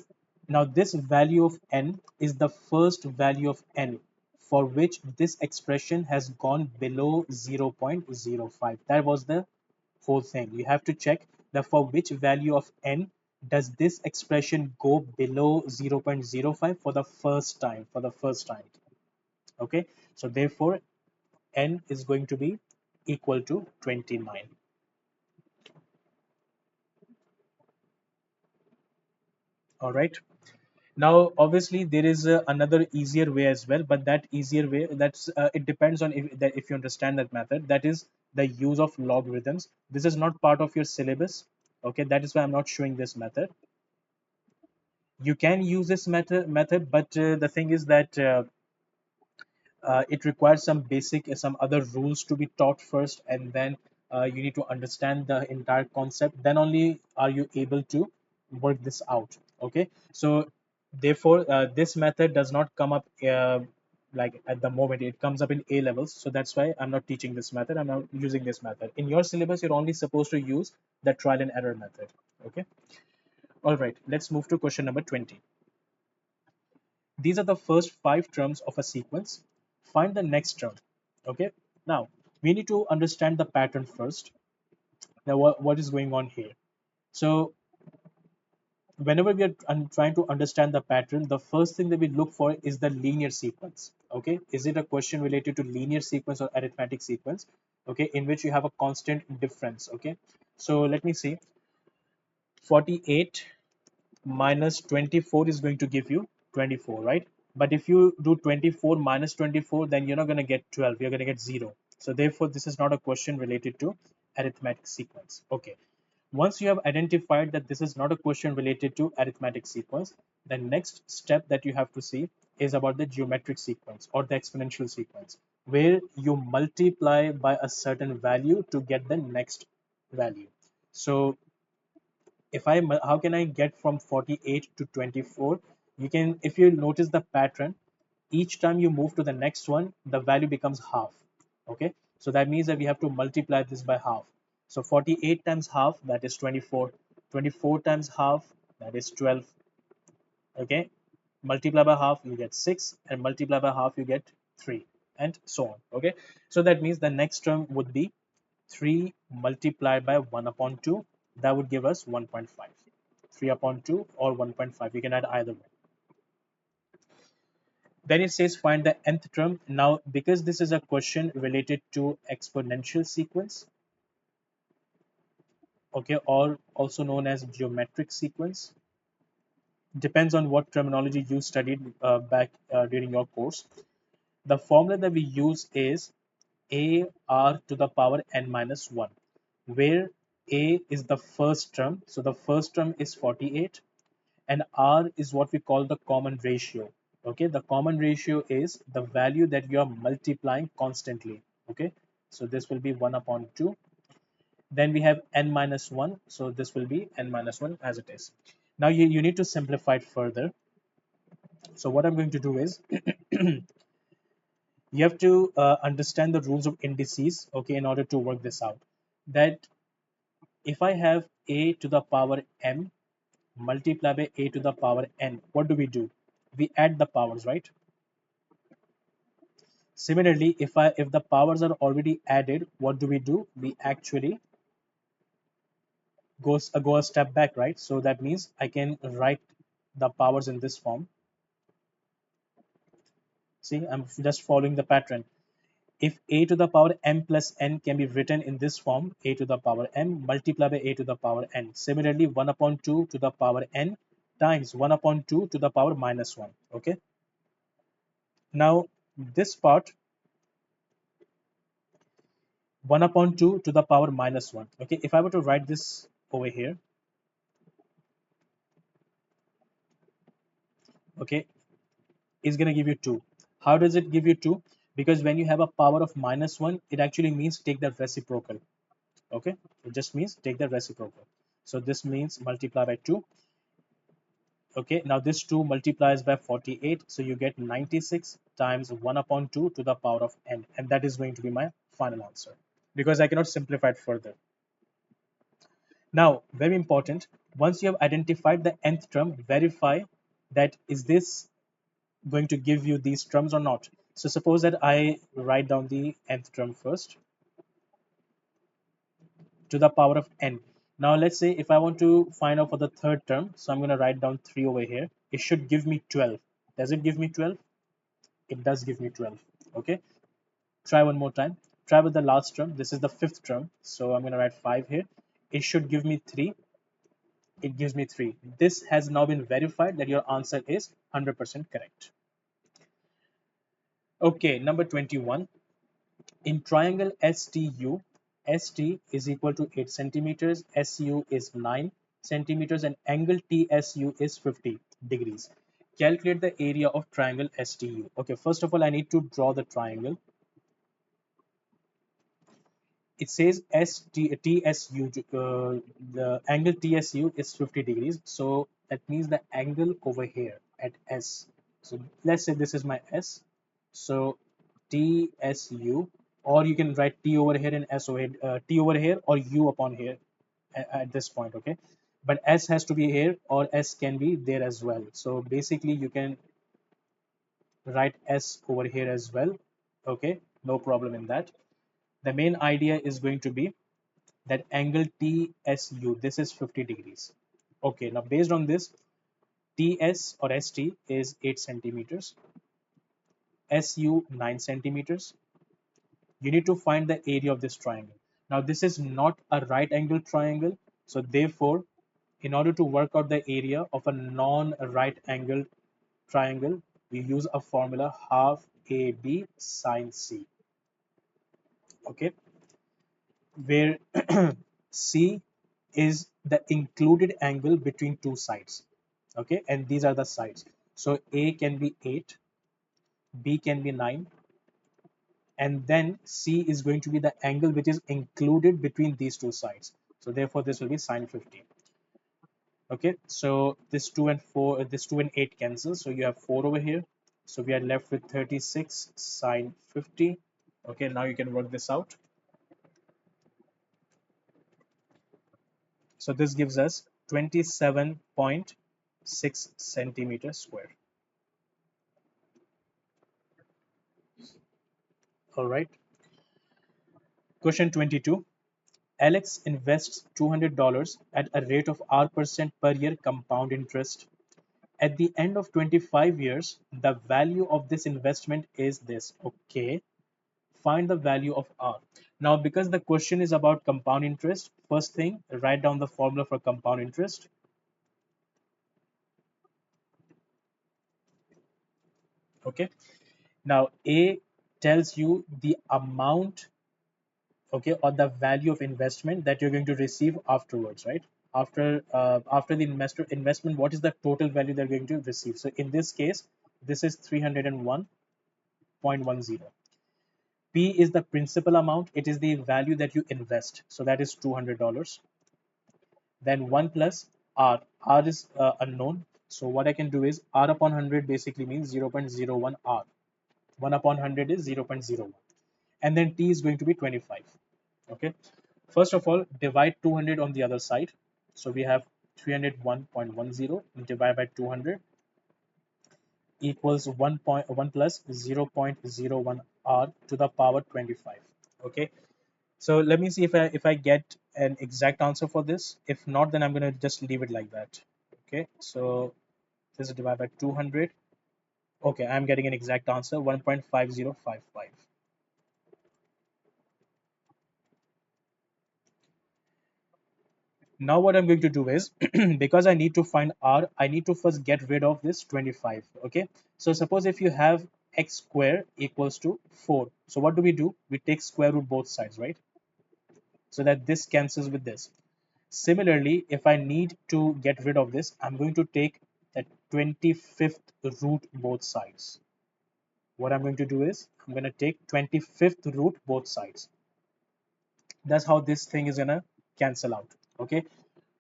Now this value of n is the first value of n for which this expression has gone below 0.05. That was the whole thing. You have to check that for which value of n does this expression go below 0.05 for the first time. Okay, so therefore n is going to be equal to 29. All right. Now, obviously, there is another easier way as well, but that easier way, that's it depends on if you understand that method. That is the use of logarithms. This is not part of your syllabus. Okay, that is why I'm not showing this method. You can use this method, but the thing is that it requires some other rules to be taught first, and then you need to understand the entire concept. Then only are you able to work this out. Okay, so therefore this method does not come up like at the moment. It comes up in A levels, so that's why I'm not teaching this method. I'm not using this method. In your syllabus, you're only supposed to use the trial and error method. Okay, all right, let's move to question number 20. These are the first five terms of a sequence. Find the next term. Okay. Now we need to understand the pattern first. Now what is going on here? So whenever we are trying to understand the pattern, the first thing that we look for is the linear sequence. Okay. Is it a question related to linear sequence or arithmetic sequence? Okay, in which you have a constant difference. Okay. So let me see. 48 minus 24 is going to give you 24, right? But if you do 24 minus 24, then you're not going to get 12, you're going to get 0. So therefore this is not a question related to arithmetic sequence. Okay, once you have identified that this is not a question related to arithmetic sequence, the next step that you have to see is about the geometric sequence or the exponential sequence, where you multiply by a certain value to get the next value. So if I how can I get from 48 to 24? You can, if you notice the pattern, each time you move to the next one, the value becomes half. Okay, so that means that we have to multiply this by half. So 48 times half, that is 24. 24 times half, that is 12. Okay, multiply by half, you get 6, and multiply by half, you get 3, and so on. Okay, so that means the next term would be 3 multiplied by 1 upon 2. That would give us 1.5. 3 upon 2 or 1.5. You can add either one. Then it says find the nth term. Now, because this is a question related to exponential sequence, okay, or also known as geometric sequence, depends on what terminology you studied back during your course. The formula that we use is a r to the power n minus 1, where a is the first term. So the first term is 48, and r is what we call the common ratio. Okay, the common ratio is the value that you are multiplying constantly. Okay, so this will be 1 upon 2. Then we have n minus 1, so this will be n minus 1 as it is. Now you need to simplify it further. So what I'm going to do is you have to understand the rules of indices, okay, in order to work this out. That if I have a to the power m multiplied by a to the power n, what do we do? We add the powers, right? Similarly, if the powers are already added, what do? We actually go a step back, right? So that means I can write the powers in this form. See, I'm just following the pattern. If a to the power m plus n can be written in this form, a to the power m multiplied by a to the power n. Similarly, 1 upon 2 to the power n times 1 upon 2 to the power minus 1. Okay. Now, this part, 1 upon 2 to the power minus 1. Okay. If I were to write this over here, okay, is going to give you 2. How does it give you 2? Because when you have a power of minus 1, it actually means take the reciprocal. Okay. It just means take the reciprocal. So this means multiply by 2. Okay, now this 2 multiplies by 48, so you get 96 times 1 upon 2 to the power of n, and that is going to be my final answer because I cannot simplify it further. Now, very important, once you have identified the nth term, verify that is this going to give you these terms or not. So suppose that I write down the nth term first to the power of n. Now let's say if I want to find out for the third term, so I'm going to write down 3 over here. It should give me 12. Does it give me 12? It does give me 12. Okay, try one more time. Try with the last term. This is the fifth term, so I'm going to write 5 here. It should give me 3. It gives me 3. This has now been verified that your answer is 100% correct. Okay, number 21. In triangle STU, ST is equal to 8 centimeters, SU is 9 centimeters, and angle TSU is 50 degrees. Calculate the area of triangle STU. Okay, first of all, I need to draw the triangle. It says TSU, the angle TSU is 50 degrees. So that means the angle over here at S. So let's say this is my S. So TSU, or you can write T over here and S over here, T over here or U upon here at this point. Okay. But S has to be here or S can be there as well. So basically you can write S over here as well. Okay. No problem in that. The main idea is going to be that angle TSU, this is 50 degrees. Okay, now based on this, TS or ST is 8 centimeters, SU 9 centimeters. You need to find the area of this triangle. Now this is not a right angle triangle, so therefore, in order to work out the area of a non-right angle triangle, we use a formula half AB sine C. Okay, where C is the included angle between two sides. Okay, and these are the sides. So A can be 8, B can be 9, and then C is going to be the angle which is included between these two sides. So therefore, this will be sine 50. Okay, so this 2 and 4, this 2 and 8 cancel. So you have 4 over here. So we are left with 36 sine 50. Okay, now you can work this out. So this gives us 27.6 centimeters square. All right. Question 22. Alex invests $200 at a rate of R% per year compound interest. At the end of 25 years, the value of this investment is this. Okay. Find the value of R. Now, because the question is about compound interest, first thing, write down the formula for compound interest. Okay. Now, A tells you the amount, okay, or the value of investment that you're going to receive afterwards, right? After the investment, what is the total value they're going to receive? So in this case, this is 301.10. P is the principal amount. It is the value that you invest. So that is $200. Then 1 plus R. R is unknown. So what I can do is R upon 100 basically means 0.01 R. 1 upon 100 is 0.01. And then T is going to be 25. Okay. First of all, divide 200 on the other side. So we have 301.10 divided by 200 equals 1 plus 0.01 R to the power 25. Okay. So let me see if I get an exact answer for this. If not, then I'm going to just leave it like that. Okay. So this is divided by 200. Okay, I'm getting an exact answer, 1.5055. Now what I'm going to do is, because I need to find R, I need to first get rid of this 25. Okay. So suppose if you have x square equals to 4. So what do? We take square root both sides, right? So that this cancels with this. Similarly, if I need to get rid of this, I'm going to take the 25th root both sides. What I'm going to do is, I'm going to take 25th root both sides. That's how this thing is going to cancel out. Okay.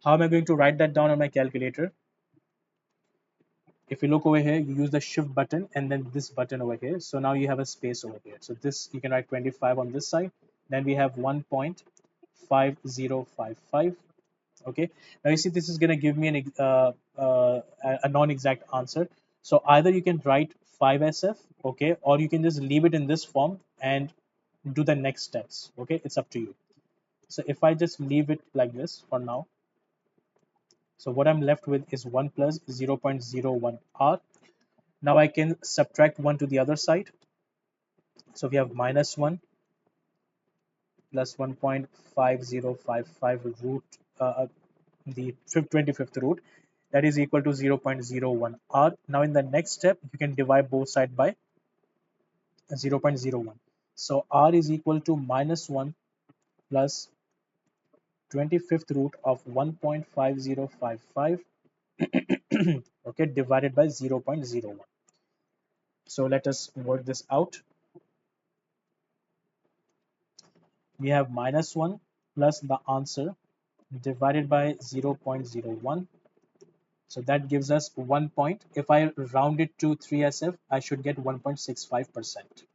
How am I going to write that down on my calculator? If you look over here, you use the shift button and then this button over here. So now you have a space over here. So this, you can write 25 on this side. Then we have 1.5055. Okay. Now you see this is going to give me a non-exact answer. So either you can write 5SF, okay, or you can just leave it in this form and do the next steps. Okay. It's up to you. So if I just leave it like this for now, so what I'm left with is 1 plus 0.01 R. Now I can subtract 1 to the other side. So we have minus 1 plus 1.5055 root, the 25th root, that is equal to 0.01 R. Now in the next step, you can divide both sides by 0.01. So R is equal to minus 1 plus 25th root of 1.5055 okay, divided by 0.01. So let us work this out. We have minus 1 plus the answer divided by 0.01. So that gives us 1 point. If I round it to 3SF, I should get 1.65%.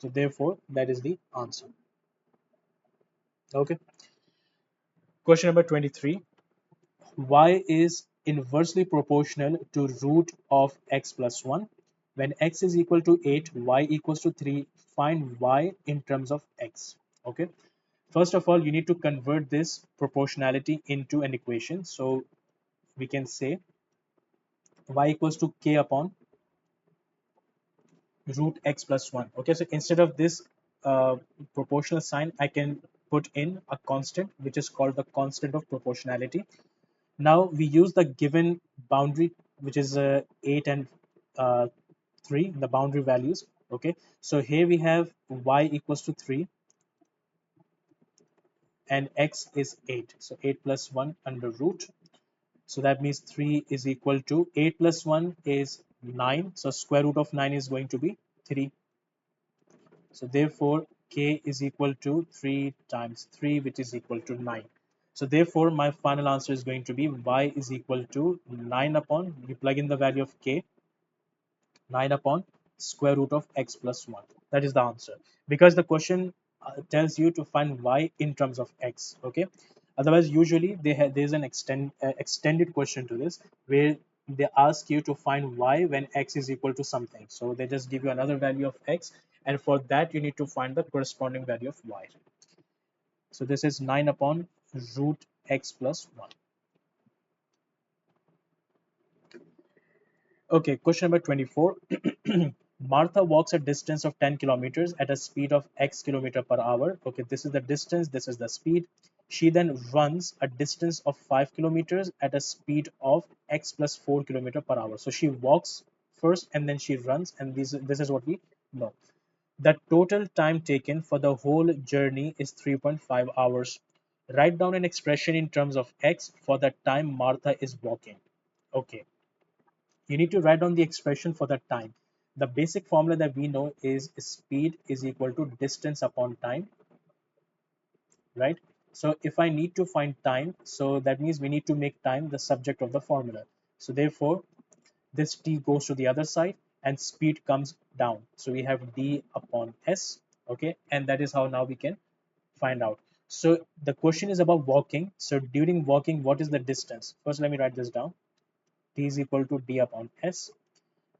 So therefore, that is the answer. Okay. Question number 23. Y is inversely proportional to root of x plus 1. When x is equal to 8, y equals to 3. Find y in terms of x. Okay. First of all, you need to convert this proportionality into an equation. So we can say y equals to k upon root x plus 1. Okay, so instead of this proportional sign, I can put in a constant, which is called the constant of proportionality. Now we use the given boundary, which is 8 and 3, the boundary values. Okay, so here we have y equals to 3 and x is 8. So 8 plus 1 under root. So that means 3 is equal to 8 plus 1 is 9. So square root of 9 is going to be 3. So therefore, k is equal to 3 times 3, which is equal to 9. So therefore, my final answer is going to be y is equal to 9 upon, you plug in the value of k, 9 upon square root of x plus 1. That is the answer. Because the question tells you to find y in terms of x. Okay. Otherwise, usually there's an extended question to this where they ask you to find y when x is equal to something. So they just give you another value of x, and for that you need to find the corresponding value of y. So this is 9 upon root x plus 1. Okay, question number 24. Martha walks a distance of 10 kilometers at a speed of x kilometer per hour. Okay, this is the distance, this is the speed. She then runs a distance of 5 kilometers at a speed of x plus 4 kilometer per hour. So she walks first, and then she runs, and this is what we know. The total time taken for the whole journey is 3.5 hours. Write down an expression in terms of x for the time Martha is walking. Okay, you need to write down the expression for the time. The basic formula that we know is speed is equal to distance upon time, right? So if I need to find time, so that means we need to make time the subject of the formula. So therefore, this t goes to the other side and speed comes down. So we have d upon s, okay? And that is how now we can find out. So the question is about walking. So during walking, what is the distance? First, let me write this down. T is equal to d upon s.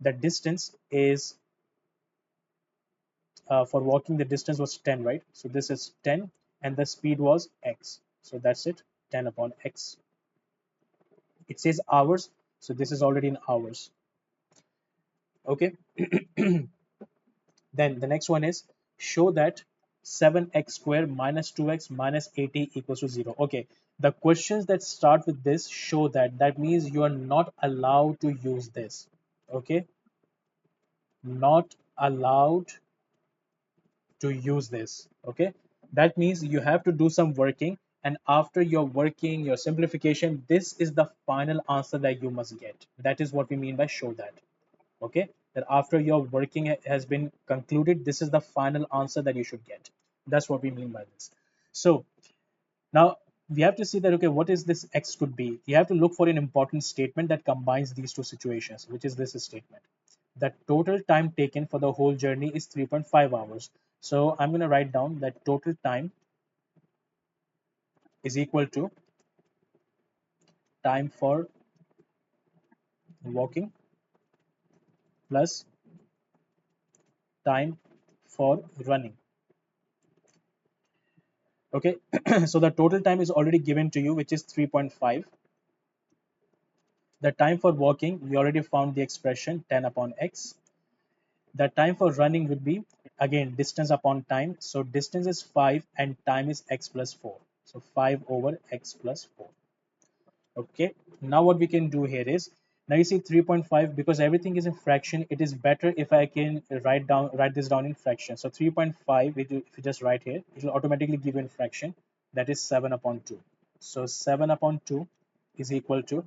The distance is for walking, the distance was 10, right? So this is 10 and the speed was x. So that's it, 10 upon x. It says hours, so this is already in hours. Okay. Then the next one is show that 7x squared minus 2x minus 80 equals to 0. Okay, the questions that start with this show that, that means you are not allowed to use this. Okay, not allowed to use this. Okay, that means you have to do some working, and after your working, your simplification, this is the final answer that you must get. That is what we mean by show that. Okay, that after your working has been concluded, this is the final answer that you should get. That's what we mean by this. So now we have to see that, okay, what is this x could be? You have to look for an important statement that combines these two situations, which is this statement. The total time taken for the whole journey is 3.5 hours. So I'm going to write down that total time is equal to time for walking plus time for running. Okay, so the total time is already given to you, which is 3.5. The time for walking, we already found the expression 10 upon x. The time for running would be, again, distance upon time. So distance is 5 and time is x plus 4. So 5 over x plus 4. Okay, now what we can do here is, now you see 3.5, because everything is in fraction, it is better if I can write this down in fraction. So 3.5, if you just write here, it will automatically give you in fraction, that is 7 upon 2. So 7 upon 2 is equal to,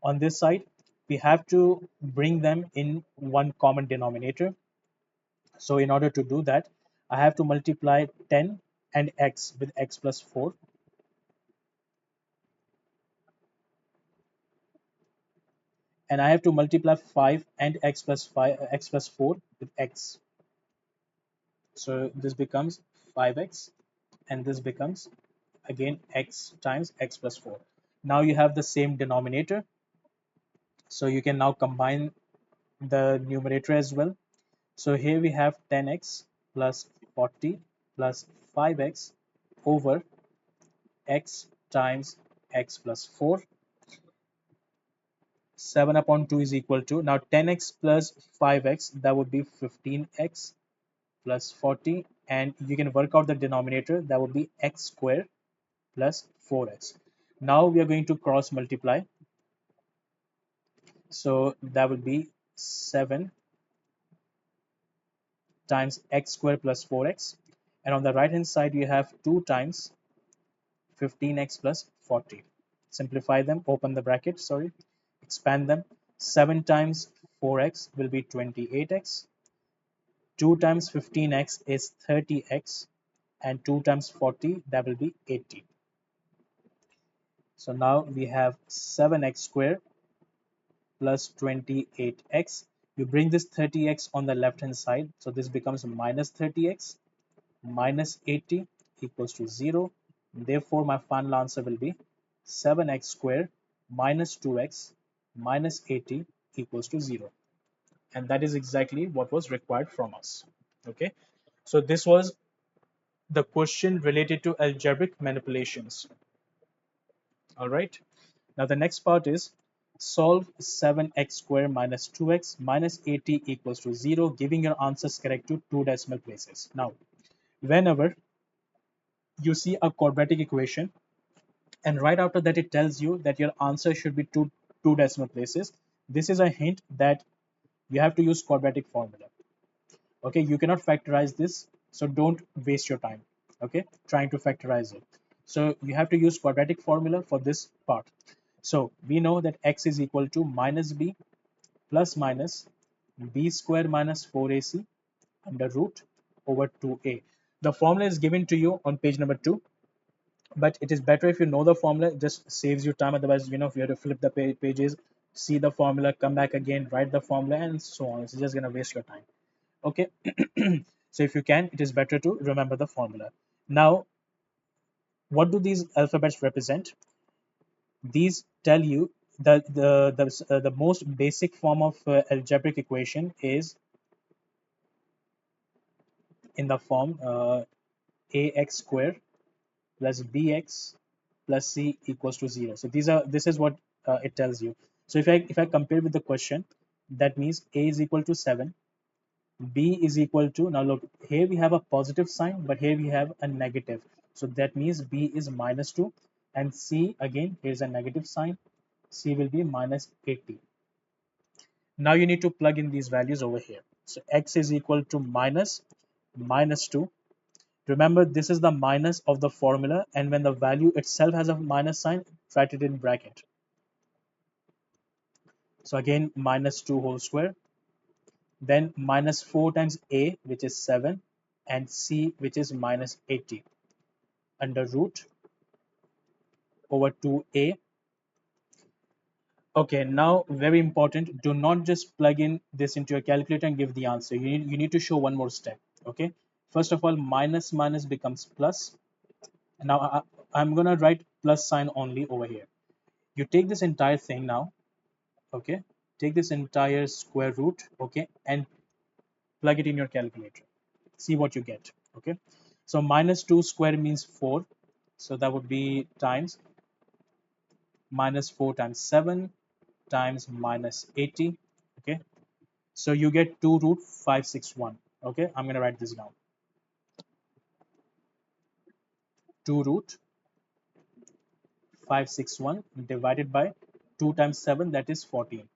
on this side we have to bring them in one common denominator. So in order to do that, I have to multiply 10 and x with x plus 4, and I have to multiply 5 and x plus 4 with x. So this becomes 5x, and this becomes again x times x plus 4. Now you have the same denominator, so you can now combine the numerator as well. So here we have 10x plus 40 plus 5x over x times x plus 4. 7 upon 2 is equal to, now 10x plus 5x, that would be 15x plus 40, and you can work out the denominator, that would be x squared plus 4x. Now we are going to cross multiply, so that would be 7 times x squared plus 4x, and on the right hand side you have 2 times 15x plus 40. Simplify them, open the bracket, sorry, expand them. 7 times 4x will be 28x, 2 times 15x is 30x, and 2 times 40, that will be 80. So now we have 7x squared plus 28x. You bring this 30x on the left hand side, so this becomes minus 30x minus 80 equals to 0. Therefore, my final answer will be 7x squared minus 2x minus 80 equals to 0. And that is exactly what was required from us. Okay, so this was the question related to algebraic manipulations. All right. Now the next part is solve 7x squared minus 2x minus 80 equals to 0, giving your answers correct to 2 decimal places. Now, whenever you see a quadratic equation and right after that it tells you that your answer should be two decimal places, this is a hint that you have to use quadratic formula. Okay, you cannot factorize this, so don't waste your time, okay, trying to factorize it. So you have to use quadratic formula for this part. So we know that x is equal to minus b plus minus b square minus 4ac under root over 2a. The formula is given to you on page number 2, but it is better if you know the formula. It just saves you time. Otherwise, if you have to flip the pages, see the formula, come back again, write the formula, and so on. It's just going to waste your time. Okay. So if you can, it is better to remember the formula. Now, what do these alphabets represent? These tell you that the most basic form of algebraic equation is in the form ax square plus bx plus c equals to 0. So this is what it tells you. So if I compare with the question, that means a is equal to 7, b is equal to, now look, here we have a positive sign, but here we have a negative. So that means b is minus 2, and c, again, here's a negative sign, c will be minus 80. Now you need to plug in these values over here. So x is equal to minus 2. Remember, this is the minus of the formula, and when the value itself has a minus sign, write it in bracket. So again, minus 2 whole square, then minus 4 times a, which is 7, and c, which is minus 80, under root over 2a. Okay, now very important, do not just plug in this into your calculator and give the answer. You need to show one more step. Okay, first of all, minus minus becomes plus. Now I'm gonna write plus sign only over here. You take this entire thing now, okay, take this entire square root, okay, and plug it in your calculator, see what you get. Okay, so minus 2 square means 4, so that would be times minus 4 times 7 times minus 80. Okay, so you get 2 root 561. Okay, I'm going to write this down. 2 root 561 divided by 2 times 7, that is 14.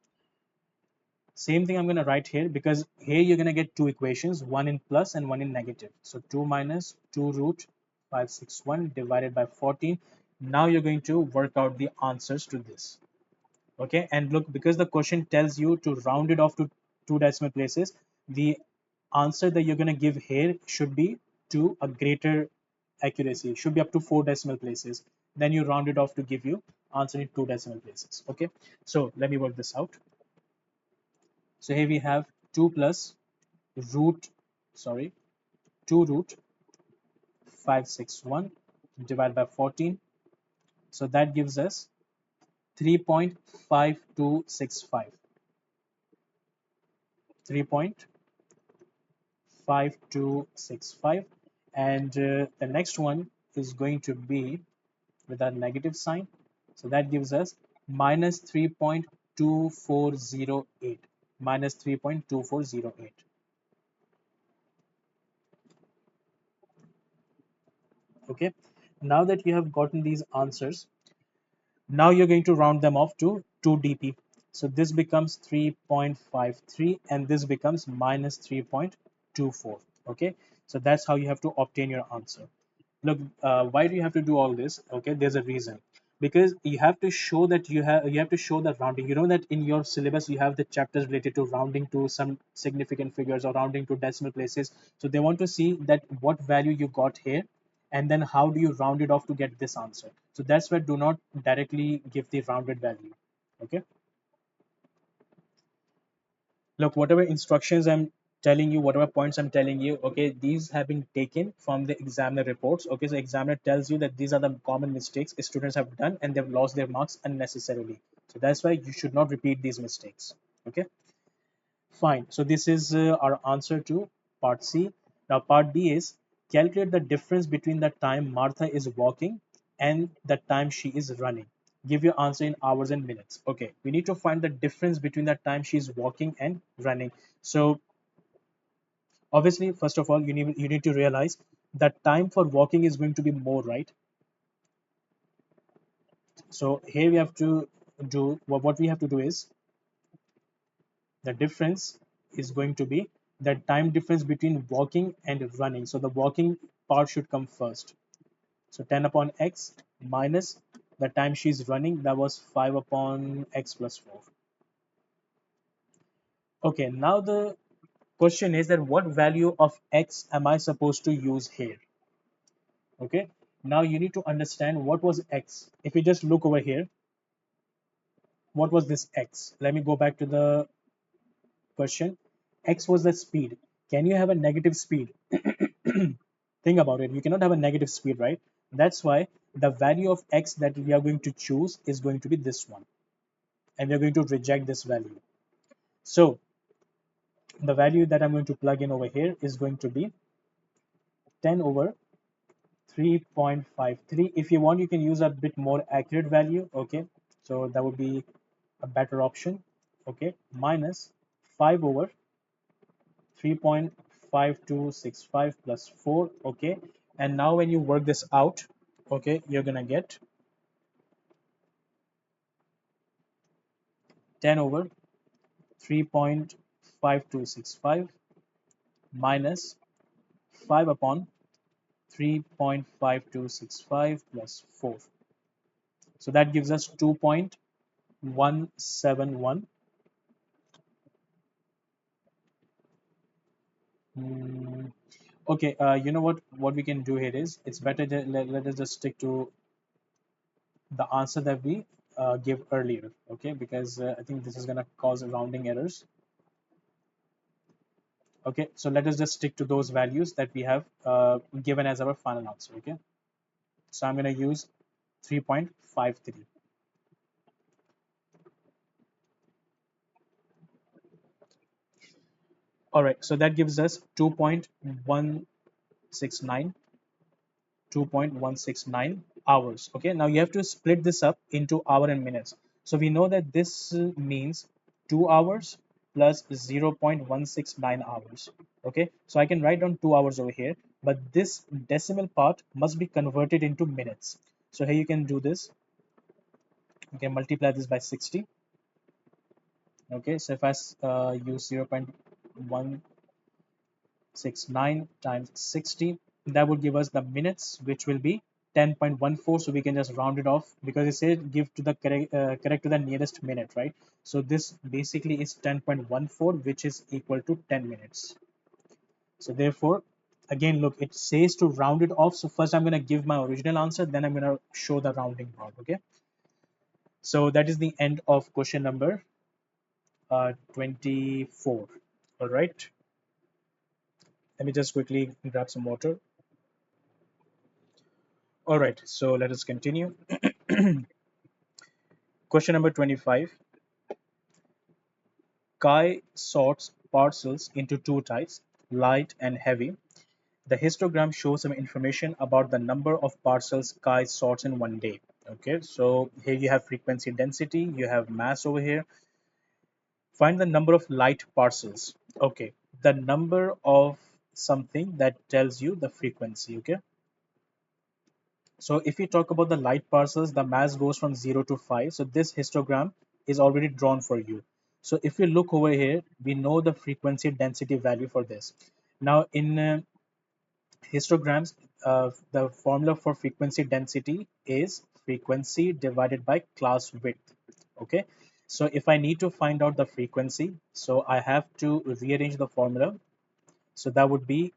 Same thing I'm going to write here, because here you're going to get two equations, one in plus and one in negative. So 2 minus 2 root 561 divided by 14. Now you're going to work out the answers to this. Okay, and look, because the question tells you to round it off to two decimal places, the answer that you're going to give here should be to a greater accuracy. It should be up to 4 decimal places. Then you round it off to give you answer in 2 decimal places. Okay, so let me work this out. So here we have 2 plus root, sorry, 2 root 561 divided by 14. So that gives us 3.5265. 3.5265, and the next one is going to be with a negative sign, so that gives us minus 3.2408, minus 3.2408. Okay, now that you have gotten these answers, now you're going to round them off to 2 dp. So this becomes 3.53 and this becomes minus 3.24. Okay, so that's how you have to obtain your answer. Look, why do you have to do all this? Okay, there's a reason, because you have to show that you have to show that rounding. You know that in your syllabus you have the chapters related to rounding to some significant figures or rounding to decimal places. So they want to see that what value you got here, and then how do you round it off to get this answer. So that's why do not directly give the rounded value. Okay, look, whatever instructions I'm telling you, whatever points I'm telling you, okay, these have been taken from the examiner reports. Okay, so examiner tells you that these are the common mistakes students have done and they've lost their marks unnecessarily. So that's why you should not repeat these mistakes. Okay, fine. So this is our answer to part C. Now part B is calculate the difference between the time Martha is walking and the time she is running. Give your answer in hours and minutes. Okay, we need to find the difference between the time she's walking and running. So obviously, first of all, you need to realize that time for walking is going to be more, right? So here we have to do what we have to do is the difference is going to be the time difference between walking and running. So the walking part should come first. So 10 upon x minus the time she's running, that was 5 upon x plus 4. Okay, now the question is that what value of x am I supposed to use here? Okay, now you need to understand what was x. If you just look over here, what was this x? Let me go back to the question. X was the speed. Can you have a negative speed? Think about it. You cannot have a negative speed, right? That's why the value of x that we are going to choose is going to be this one. And we are going to reject this value. So the value that I'm going to plug in over here is going to be 10 over 3.53. If you want, you can use a bit more accurate value. Okay, so that would be a better option. Okay, minus 5 over 3.5265 plus 4. Okay, and now when you work this out, okay, you're gonna get 10 over 3.5265 minus 5 upon 3.5265 plus 4. So that gives us 2.171. Mm, okay, you know what we can do here is it's better let us just stick to the answer that we gave earlier, okay, because I think this is going to cause rounding errors. Okay, so let us just stick to those values that we have given as our final answer. Okay, so I'm going to use 3.53. All right, so that gives us 2.169 2.169 hours. Okay, now you have to split this up into hour and minutes. So we know that this means 2 hours plus 0.169 hours. Okay, so I can write down 2 hours over here, but this decimal part must be converted into minutes. So here you can do this. You can multiply this by 60. Okay, so if I use 0.169 times 60, that would give us the minutes, which will be 10.14. So we can just round it off because it says give to the correct to the nearest minute, right? So this basically is 10.14, which is equal to 10 minutes. So therefore, again, look, it says to round it off. So first I'm going to give my original answer, then I'm going to show the rounding part. Okay, so that is the end of question number 24. All right, let me just quickly grab some water. All right, so let us continue. Question number 25. CAIE sorts parcels into two types, light and heavy. The histogram shows some information about the number of parcels CAIE sorts in one day. Okay, so here you have frequency density, you have mass over here. Find the number of light parcels. Okay, the number of something that tells you the frequency. Okay, so if we talk about the light parcels, the mass goes from 0 to 5. So this histogram is already drawn for you. So if we look over here, we know the frequency density value for this. Now in histograms, the formula for frequency density is frequency divided by class width. Okay. So if I need to find out the frequency, so I have to rearrange the formula. So that would be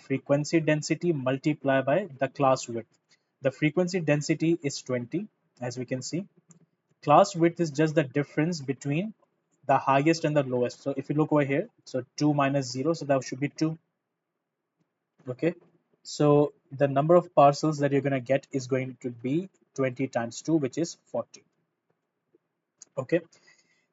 frequency density multiplied by the class width. The frequency density is 20, as we can see. Class width is just the difference between the highest and the lowest. So if you look over here, so 2 minus 0, so that should be 2. Okay. So the number of parcels that you're going to get is going to be 20 times 2, which is 40. Okay.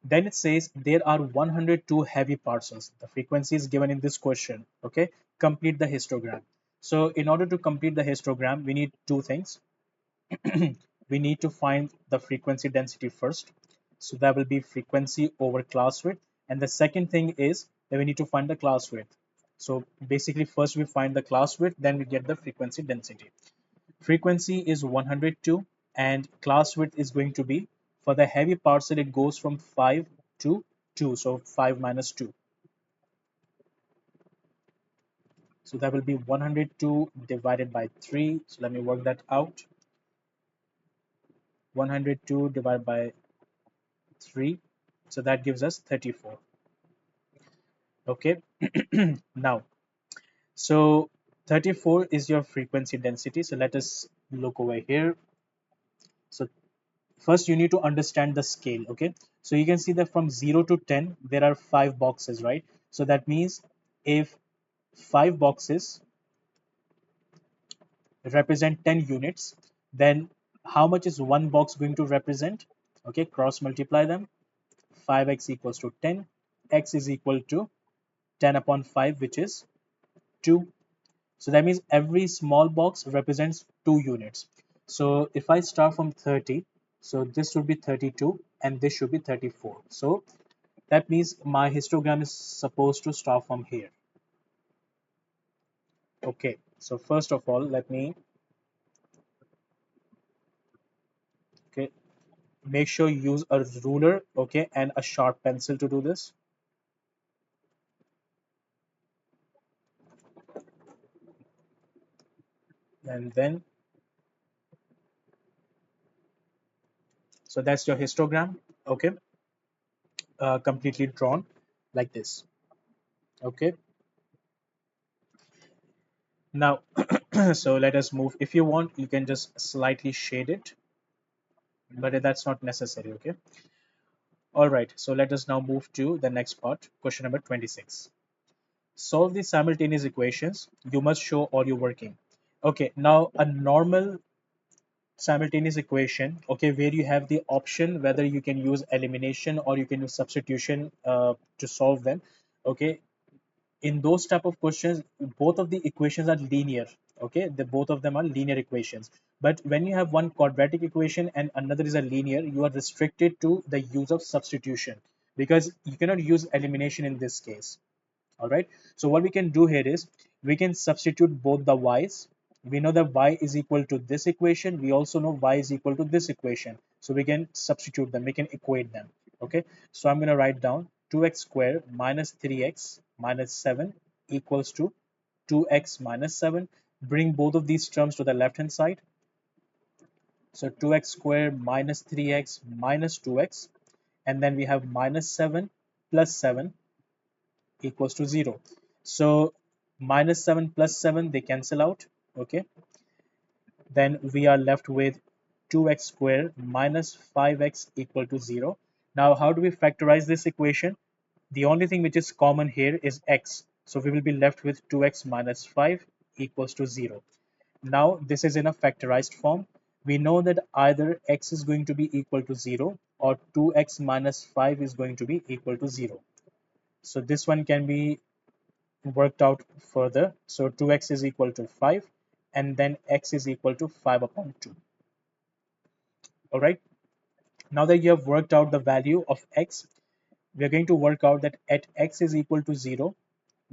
Then it says there are 102 heavy parcels. The frequency is given in this question. Okay. Complete the histogram. So in order to complete the histogram, we need two things. We need to find the frequency density first. So that will be frequency over class width. And the second thing is that we need to find the class width. So basically first we find the class width, then we get the frequency density. Frequency is 102 and class width is going to be, for the heavy parcel, it goes from 5 to 2. So 5 minus 2. So that will be 102 divided by 3. So let me work that out. 102 divided by 3. So that gives us 34. Okay. Now, so 34 is your frequency density. So let us look over here. So first you need to understand the scale. Okay. So you can see that from 0 to 10, there are 5 boxes, right? So that means if 5 boxes represent 10 units, then how much is one box going to represent? Okay, cross multiply them. 5x equals to 10, x is equal to 10 upon 5, which is 2. So that means every small box represents 2 units. So if I start from 30, so this should be 32 and this should be 34. So that means my histogram is supposed to start from here. Okay, so first of all, let me, okay, make sure you use a ruler, okay, and a sharp pencil to do this. And then, so that's your histogram, okay, completely drawn like this. Okay, now, so let us move. If you want, you can just slightly shade it, but that's not necessary. Okay, all right, so let us now move to the next part. Question number 26. Solve the simultaneous equations. You must show all your working. Okay, now a normal simultaneous equation, okay, where you have the option whether you can use elimination or you can use substitution to solve them. Okay, in those type of questions, both of the equations are linear. Okay, the both of them are linear equations. But when you have one quadratic equation and another is a linear, you are restricted to the use of substitution because you cannot use elimination in this case. All right, so what we can do here is we can substitute both the y's. We know that y is equal to this equation, we also know y is equal to this equation, so we can substitute them, we can equate them. Okay, so I'm going to write down 2x squared minus 3x minus 7 equals to 2x minus 7. Bring both of these terms to the left hand side. So 2x squared minus 3x minus 2x, and then we have minus 7 plus 7 equals to 0. So minus 7 plus 7, they cancel out. Okay, then we are left with 2x squared minus 5x equal to 0. Now how do we factorize this equation? The only thing which is common here is x, so we will be left with 2x minus 5 equals to 0. Now this is in a factorized form. We know that either x is going to be equal to 0 or 2x minus 5 is going to be equal to 0. So this one can be worked out further. So 2x is equal to 5 and then x is equal to 5 upon 2. All right. Now that you have worked out the value of x, we are going to work out that at x is equal to 0,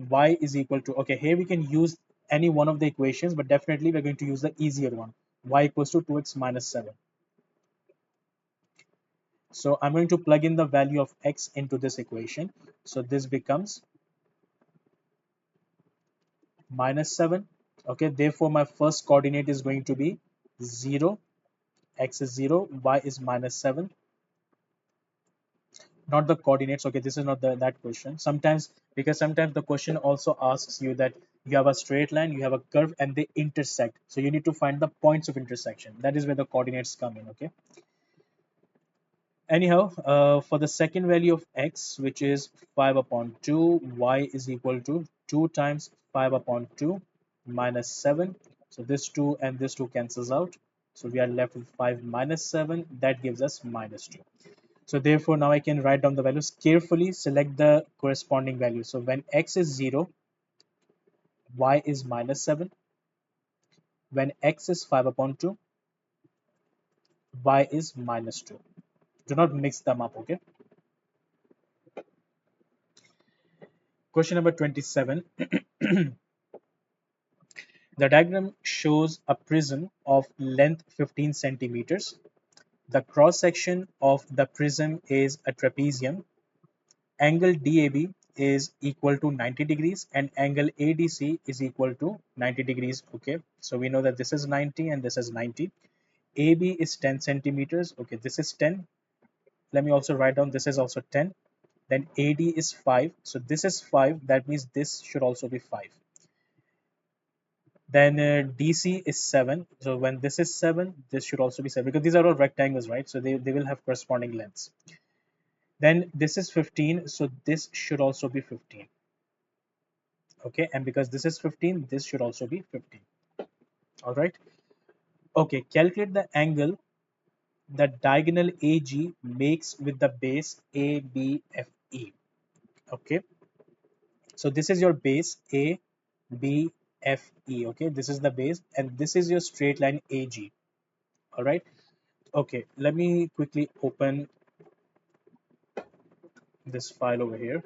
y is equal to, okay, here we can use any one of the equations, but definitely we're going to use the easier one. Y equals to 2x minus 7. So I'm going to plug in the value of x into this equation. So this becomes minus 7. Okay, therefore my first coordinate is going to be 0. X is 0, y is minus 7. Not the coordinates. Okay, this is not that question. Sometimes, because sometimes the question also asks you that you have a straight line, you have a curve, and they intersect. So you need to find the points of intersection. That is where the coordinates come in. Okay. Anyhow, for the second value of x, which is 5 upon 2, y is equal to 2 times 5 upon 2 minus 7. So this 2 and this 2 cancels out. So we are left with 5 minus 7. That gives us minus 2. So therefore, now I can write down the values. Carefully select the corresponding value. So when x is 0, y is minus 7. When x is 5 upon 2, y is minus 2. Do not mix them up, okay? Question number 27. The diagram shows a prism of length 15 centimeters. The cross section of the prism is a trapezium. Angle DAB is equal to 90 degrees and angle ADC is equal to 90 degrees. Okay, so we know that this is 90 and this is 90. AB is 10 centimeters. Okay, this is 10. Let me also write down this is also 10. Then AD is 5. So this is 5. That means this should also be 5. Then DC is 7. So when this is 7, this should also be 7 because these are all rectangles, right? So they will have corresponding lengths. Then this is 15. So this should also be 15. Okay, and because this is 15, this should also be 15. All right. Okay, calculate the angle that diagonal AG makes with the base ABFE. Okay, so this is your base ABFE. Okay, this is the base, and this is your straight line AG. All right. Okay, let me quickly open this file over here.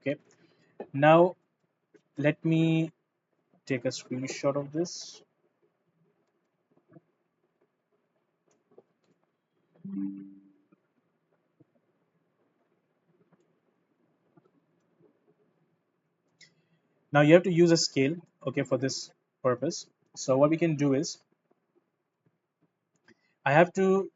Okay, now let me take a screenshot of this. Now you have to use a scale, okay, for this purpose. So what we can do is I have to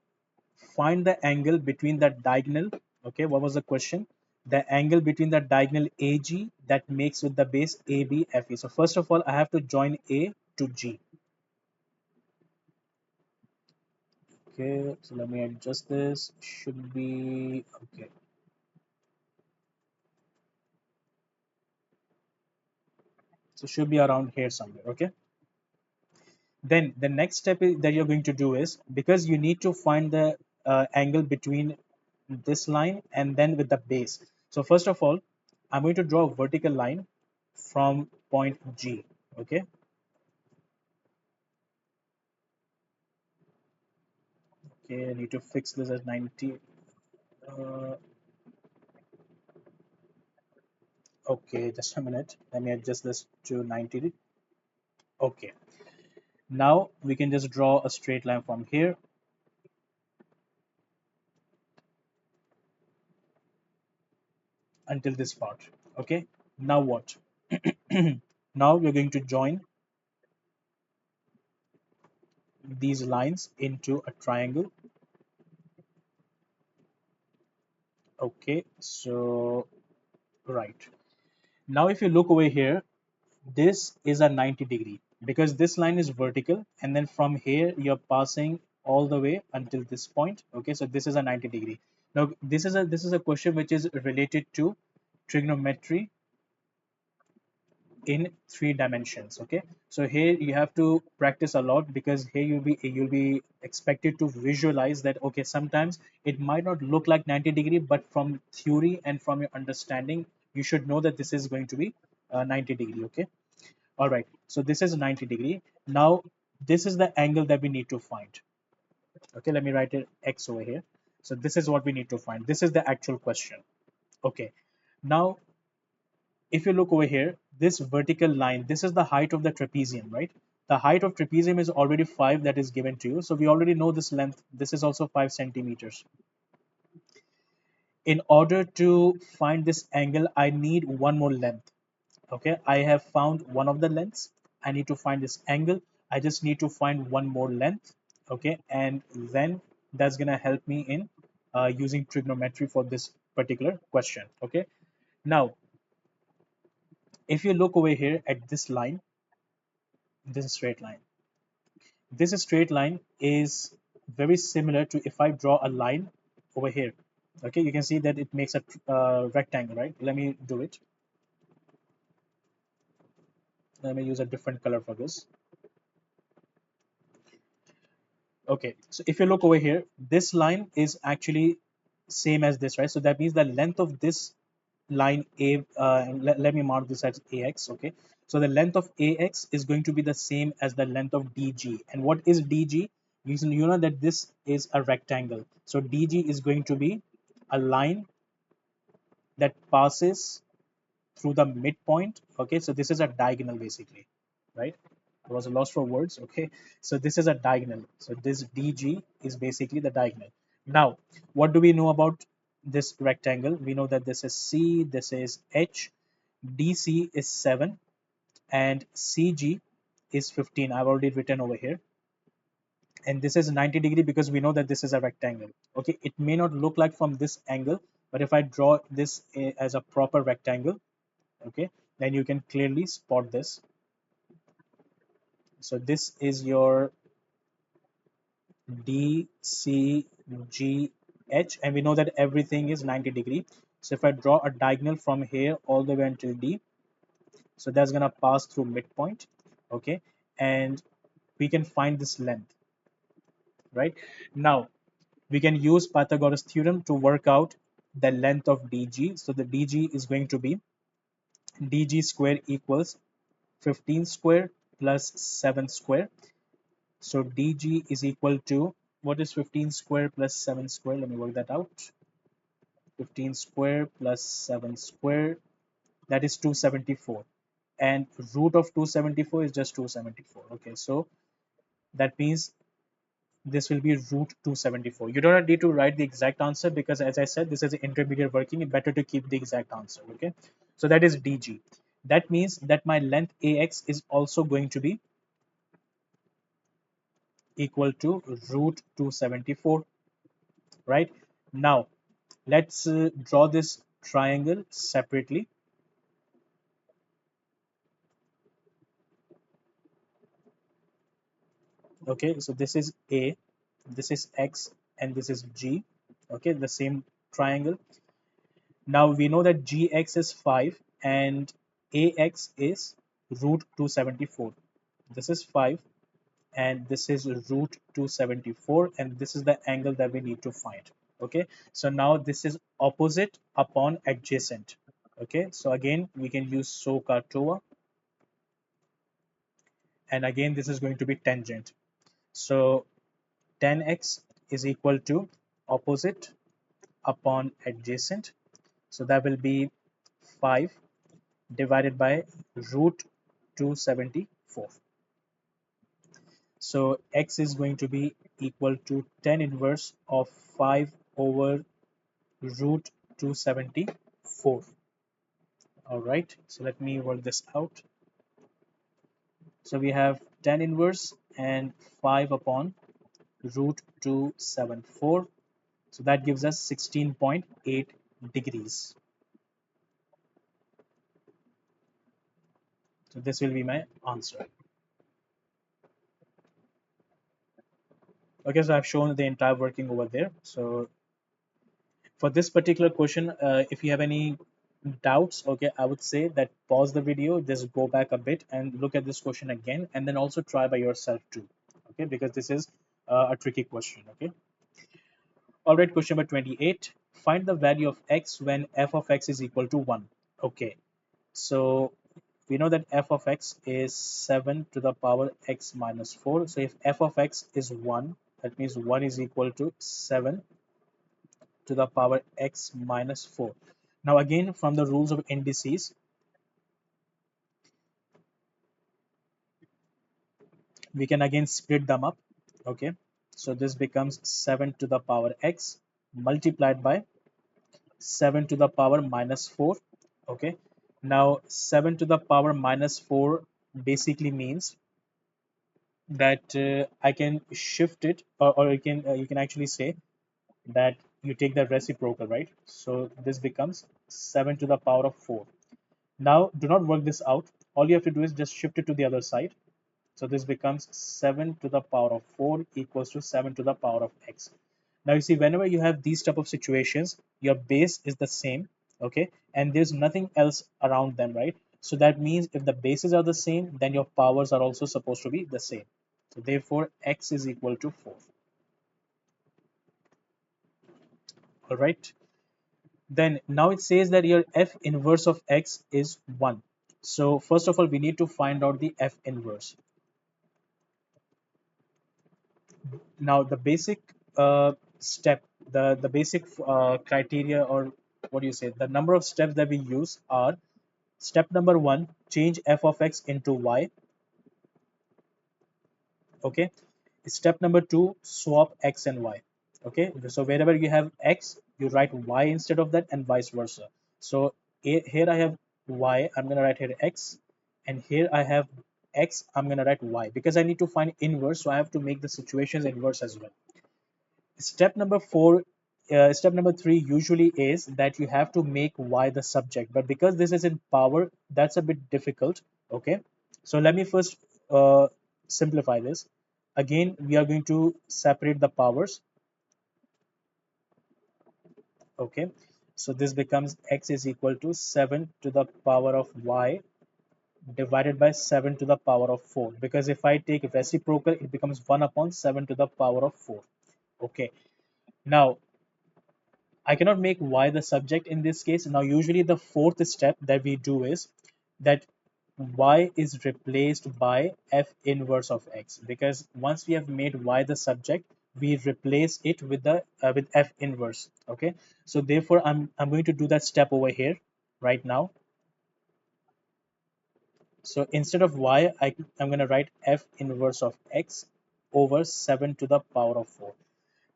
find the angle between the diagonal. Okay, what was the question? The angle between the diagonal AG that makes with the base ABFE. So first of all, I have to join A to G. Okay, so let me adjust this. Should be okay. So should be around here somewhere. Okay. Then the next step that you're going to do is because you need to find the angle between this line and then with the base. So first of all, I'm going to draw a vertical line from point G. Okay. Okay, I need to fix this at 90. Uh, okay, just a minute. Let me adjust this to 90. Okay. Now we can just draw a straight line from here until this part. Okay. Now what? Now we're going to join these lines into a triangle. Okay, so right. Now if you look over here, this is a 90 degree because this line is vertical and then from here you're passing all the way until this point. Okay, so this is a 90 degree. Now this is a question which is related to trigonometry in 3 dimensions. Okay, so here you have to practice a lot because here you'll be expected to visualize that. Okay, sometimes it might not look like 90 degree, but from theory and from your understanding you should know that this is going to be 90 degree. Okay, all right, so this is 90 degree. Now this is the angle that we need to find. Okay, let me write it X over here. So this is what we need to find. This is the actual question. Okay, now if you look over here, this vertical line, this is the height of the trapezium, right? The height of trapezium is already 5 that is given to you. So we already know this length. This is also 5 centimeters. In order to find this angle, I need one more length. Okay, I have found one of the lengths. I need to find this angle. I just need to find one more length. Okay, and then that's going to help me in using trigonometry for this particular question. Okay, now if you look over here at this line, this straight line. This straight line is very similar to if I draw a line over here. Okay, you can see that it makes a rectangle, right? Let me do it. Let me use a different color for this. Okay, so if you look over here, this line is actually same as this, right? So that means the length of this line A, let me mark this as AX. Okay, so the length of AX is going to be the same as the length of DG. And what is DG? You know that this is a rectangle. So DG is going to be a line that passes through the midpoint. Okay, so this is a diagonal basically, right? I was lost for words. Okay, so this is a diagonal. So this DG is basically the diagonal. Now, what do we know about this rectangle? We know that this is C, this is H, DC is 7, and CG is 15. I've already written over here. And this is 90-degree because we know that this is a rectangle. Okay, it may not look like from this angle, but if I draw this as a proper rectangle, okay, then you can clearly spot this. So this is your DCGH, and we know that everything is 90-degree. So if I draw a diagonal from here all the way until D, so that's gonna pass through midpoint, okay, and we can find this length, right? Now we can use Pythagoras theorem to work out the length of DG. So the DG is going to be DG square equals 15 square plus 7 square. So DG is equal to, what is 15 square plus 7 square? Let me work that out. 15 square plus 7 square, that is 274. And root of 274 is just 274. Okay, so that means this will be root 274. You don't need to write the exact answer because, as I said, this is intermediate working. It's better to keep the exact answer. Okay, so that is DG. That means that my length AX is also going to be equal to root 274. Right now, let's draw this triangle separately. Okay, so this is A, this is X, and this is G. Okay, the same triangle. Now we know that Gx is 5 and Ax is root 274. This is 5 and this is root 274, and this is the angle that we need to find. Okay, so now this is opposite upon adjacent. Okay, so again we can use SOHCAHTOA, and again this is going to be tangent. So tan x is equal to opposite upon adjacent. So that will be 5 divided by root 274. So x is going to be equal to tan inverse of 5 over root 274. All right, so let me work this out. So we have tan inverse and 5 upon root 274. So that gives us 16.8 degrees. So this will be my answer. Okay, so I've shown the entire working over there. So for this particular question, if you have any doubts, okay, I would say that pause the video, just go back a bit and look at this question again, and then also try by yourself too. Okay, because this is a tricky question. Okay. All right, question number 28. Find the value of x when f of x is equal to 1. Okay, so we know that f of x is 7 to the power x minus 4. So if f of x is 1, that means 1 is equal to 7 to the power x minus 4. Now again, from the rules of indices, we can again split them up. Okay, so this becomes 7 to the power x multiplied by 7 to the power minus 4. Okay, now 7 to the power minus 4 basically means that I can shift it, or you can actually say that you take the reciprocal, right? So this becomes 7 to the power of 4. Now do not work this out. All you have to do is just shift it to the other side. So this becomes 7 to the power of 4 equals to 7 to the power of x. Now you see, whenever you have these type of situations, your base is the same, okay, and there's nothing else around them, right? So that means if the bases are the same, then your powers are also supposed to be the same. So therefore, x is equal to 4. All right. Then now it says that your f inverse of x is 1. So first of all, we need to find out the f inverse. Now the basic step, the basic criteria, or what do you say, the number of steps that we use are: step number 1, change f of x into y. Okay. Step number two, swap x and y. Okay, so wherever you have x, you write y instead of that, and vice versa. So here I have y, I'm gonna write here x, and here I have x, I'm gonna write y because I need to find inverse, so I have to make the situations inverse as well. Step number four, step number three usually is that you have to make y the subject, but because this is in power, that's a bit difficult. Okay, so let me first simplify this. Again, we are going to separate the powers. Okay, so this becomes x is equal to 7 to the power of y divided by 7 to the power of 4, because if I take reciprocal, it becomes 1 upon 7 to the power of 4. Okay, now I cannot make y the subject in this case. Now, usually the fourth step that we do is that y is replaced by f inverse of x, because once we have made y the subject, we replace it with the with f inverse. Okay, so therefore I'm going to do that step over here right now. So instead of y, I'm going to write f inverse of x over 7 to the power of 4.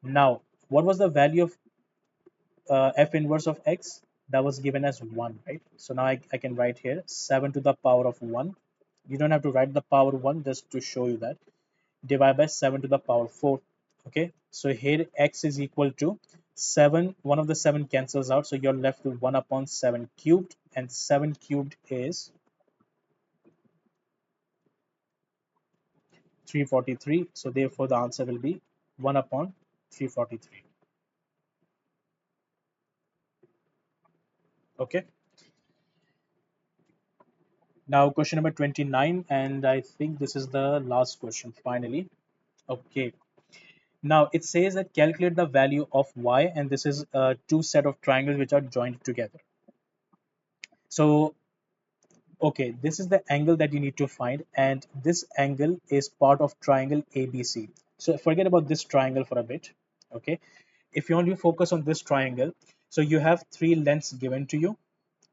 Now, what was the value of f inverse of x? That was given as 1, right? So now I can write here 7 to the power of 1. You don't have to write the power 1 just to show you that. Divide by 7 to the power 4. Okay, so here x is equal to 7. One of the 7 cancels out, so you're left with 1 upon 7 cubed, and 7 cubed is 343. So therefore the answer will be 1 upon 343. Okay, now question number 29, and I think this is the last question finally. Okay, now it says that calculate the value of y, and this is two set of triangles which are joined together. So okay, this is the angle that you need to find, and this angle is part of triangle ABC. So forget about this triangle for a bit. Okay, if you want to focus on this triangle, so you have three lengths given to you.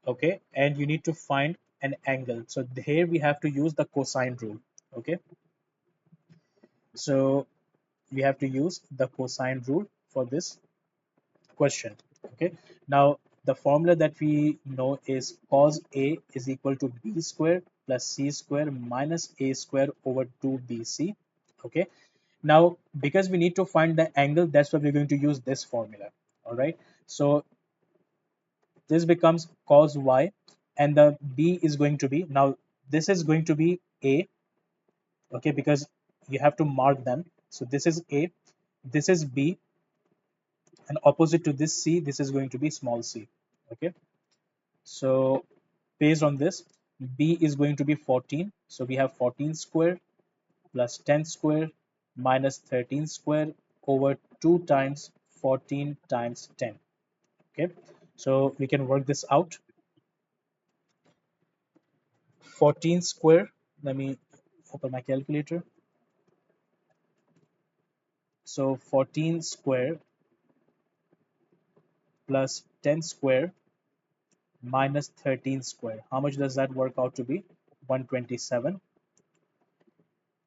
Okay, and you need to find an angle. So here we have to use the cosine rule. Okay, so we have to use the cosine rule for this question. Okay, now the formula that we know is cos A is equal to B square plus C square minus A square over 2BC. Okay, now because we need to find the angle, that's why we're going to use this formula. All right, so this becomes cos y, and the B is going to be, now this is going to be A. Okay, because you have to mark them. So this is A, this is B, and opposite to this C, this is going to be small c. Okay, so based on this, B is going to be 14. So we have 14 square plus 10 square minus 13 square over 2 times 14 times 10. Okay, so we can work this out. 14 square, let me open my calculator. So 14 square plus 10 square minus 13 square. How much does that work out to be? 127.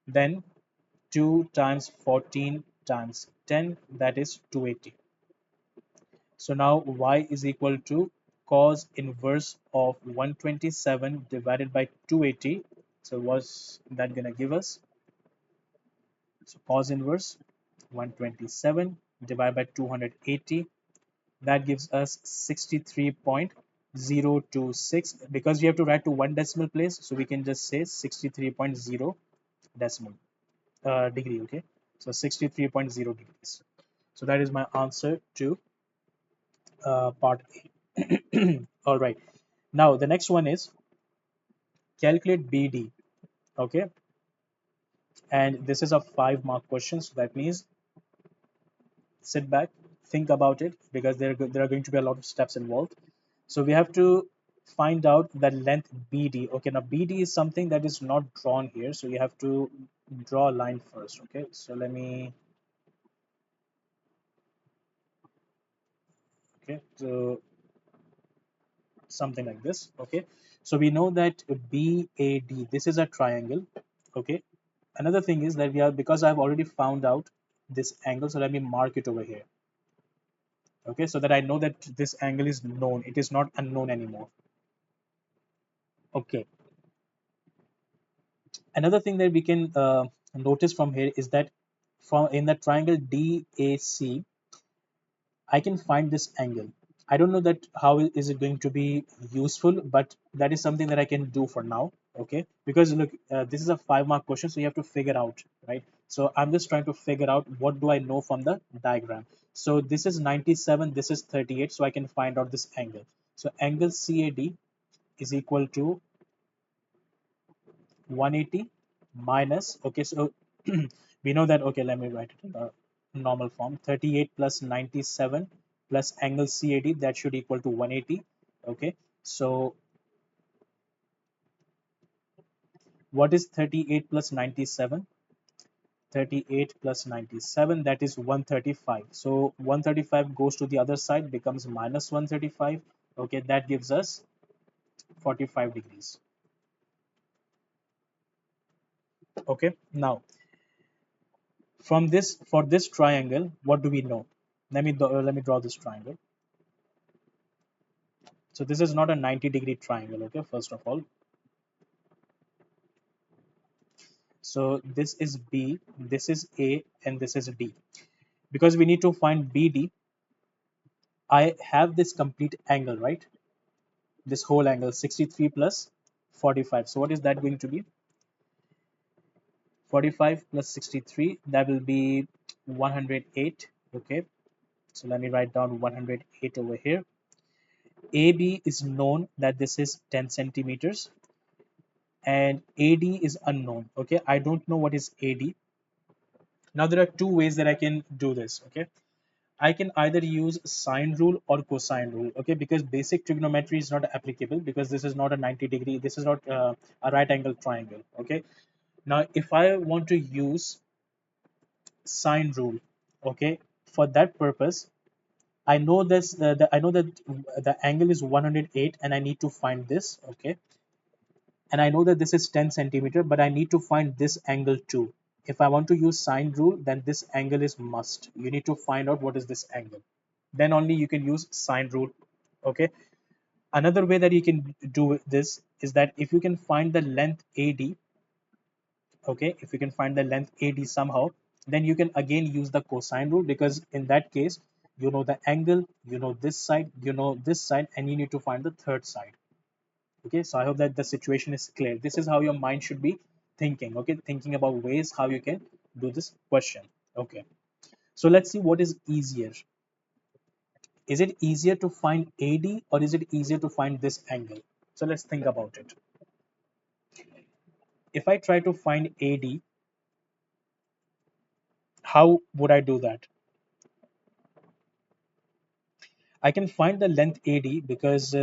Then 2 times 14 times 10, that is 280. So now y is equal to cos inverse of 127 divided by 280. So what's that gonna give us? So cos inverse 127 divided by 280, that gives us 63.026. Because we have to write to one decimal place, so we can just say 63.0 decimal degree. Okay, so 63.0 degrees. So that is my answer to part A. All right, now the next one is calculate BD. Okay, and this is a 5-mark question, so that means sit back, think about it, because there are going to be a lot of steps involved. So we have to find out the length BD. Okay, now BD is something that is not drawn here, so you have to draw a line first. Okay, so let me, okay, so something like this. Okay, so we know that BAD, this is a triangle. Okay, Another thing is that we are, because I've already found out this angle, so let me mark it over here. Okay, so that I know that this angle is known, it is not unknown anymore. Okay, another thing that we can notice from here is that from in the triangle DAC, I can find this angle. I don't know that how is it going to be useful, but that is something that I can do for now. Okay, because look, this is a 5 mark question, so you have to figure out, right? So I'm just trying to figure out what do I know from the diagram. So this is 97, this is 38, so I can find out this angle. So angle CAD is equal to 180 minus, okay, so we know that, okay, let me write it in the normal form. 38 plus 97 plus angle CAD, that should equal to 180. Okay, so what is 38 plus 97? 38 plus 97, that is 135. So 135 goes to the other side, becomes minus 135. Okay, that gives us 45 degrees. Okay, now from this, for this triangle, what do we know? Let me draw this triangle. So this is not a 90-degree triangle, okay, first of all. So this is B, this is A, and this is D. Because we need to find BD, I have this complete angle, right? This whole angle, 63 plus 45. So what is that going to be? 45 plus 63, that will be 108, okay? So let me write down 108 over here. AB is known that this is 10 centimeters, and AD is unknown, okay? I don't know what is AD. Now there are two ways that I can do this, okay? I can either use sine rule or cosine rule, okay? Because basic trigonometry is not applicable, because this is not a 90-degree, this is not a right angle triangle, okay? Now if I want to use sine rule, okay, for that purpose, I know this, I know that the angle is 108 and I need to find this, okay? And I know that this is 10 centimeter, but I need to find this angle too. If I want to use sine rule, then this angle is must. You need to find out what is this angle. Then only you can use sine rule. Okay. Another way that you can do this is that if you can find the length AD, okay, if you can find the length AD somehow, then you can again use the cosine rule, because in that case, you know the angle, you know this side, you know this side, and you need to find the third side. Okay, so I hope that the situation is clear. This is how your mind should be thinking, okay, thinking about ways how you can do this question. Okay, so let's see what is easier. Is it easier to find AD, or is it easier to find this angle? So let's think about it. If I try to find AD, how would I do that? I can find the length AD because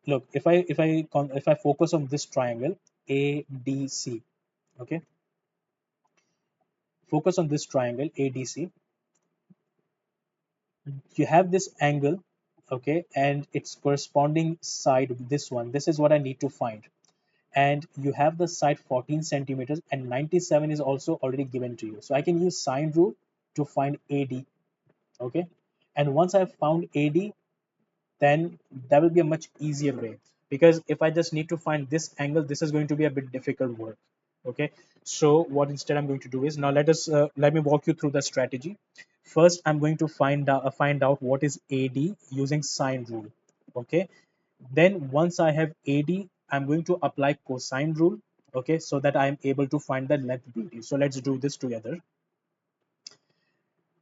look, if I focus on this triangle ADC, okay, focus on this triangle ADC, you have this angle, okay, and its corresponding side, this one, this is what I need to find. And you have the side 14 centimeters, and 97 is also already given to you, so I can use sine rule to find AD. Okay, and once I've found AD, then that will be a much easier way, because if I just need to find this angle, this is going to be a bit difficult work. Okay, so what instead I'm going to do is, now let me walk you through the strategy. First, I'm going to find out what is AD using sine rule. Okay, then once I have AD, I'm going to apply cosine rule, okay, so that I'm able to find the length BD. So let's do this together.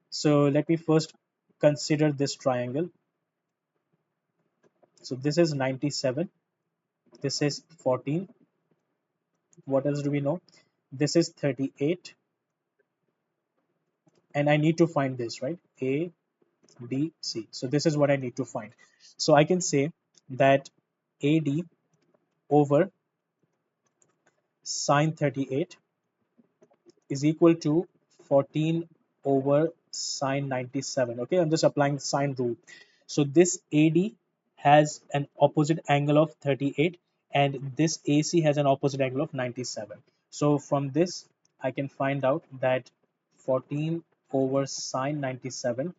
So let me first consider this triangle. So this is 97, this is 14. What else do we know? This is 38, and I need to find this, right? A, B, C. So this is what I need to find. So I can say that AD over sine 38 is equal to 14 over sine 97. Okay, I'm just applying sine rule. So this AD has an opposite angle of 38, and this AC has an opposite angle of 97. So from this, I can find out that 14 over sine 97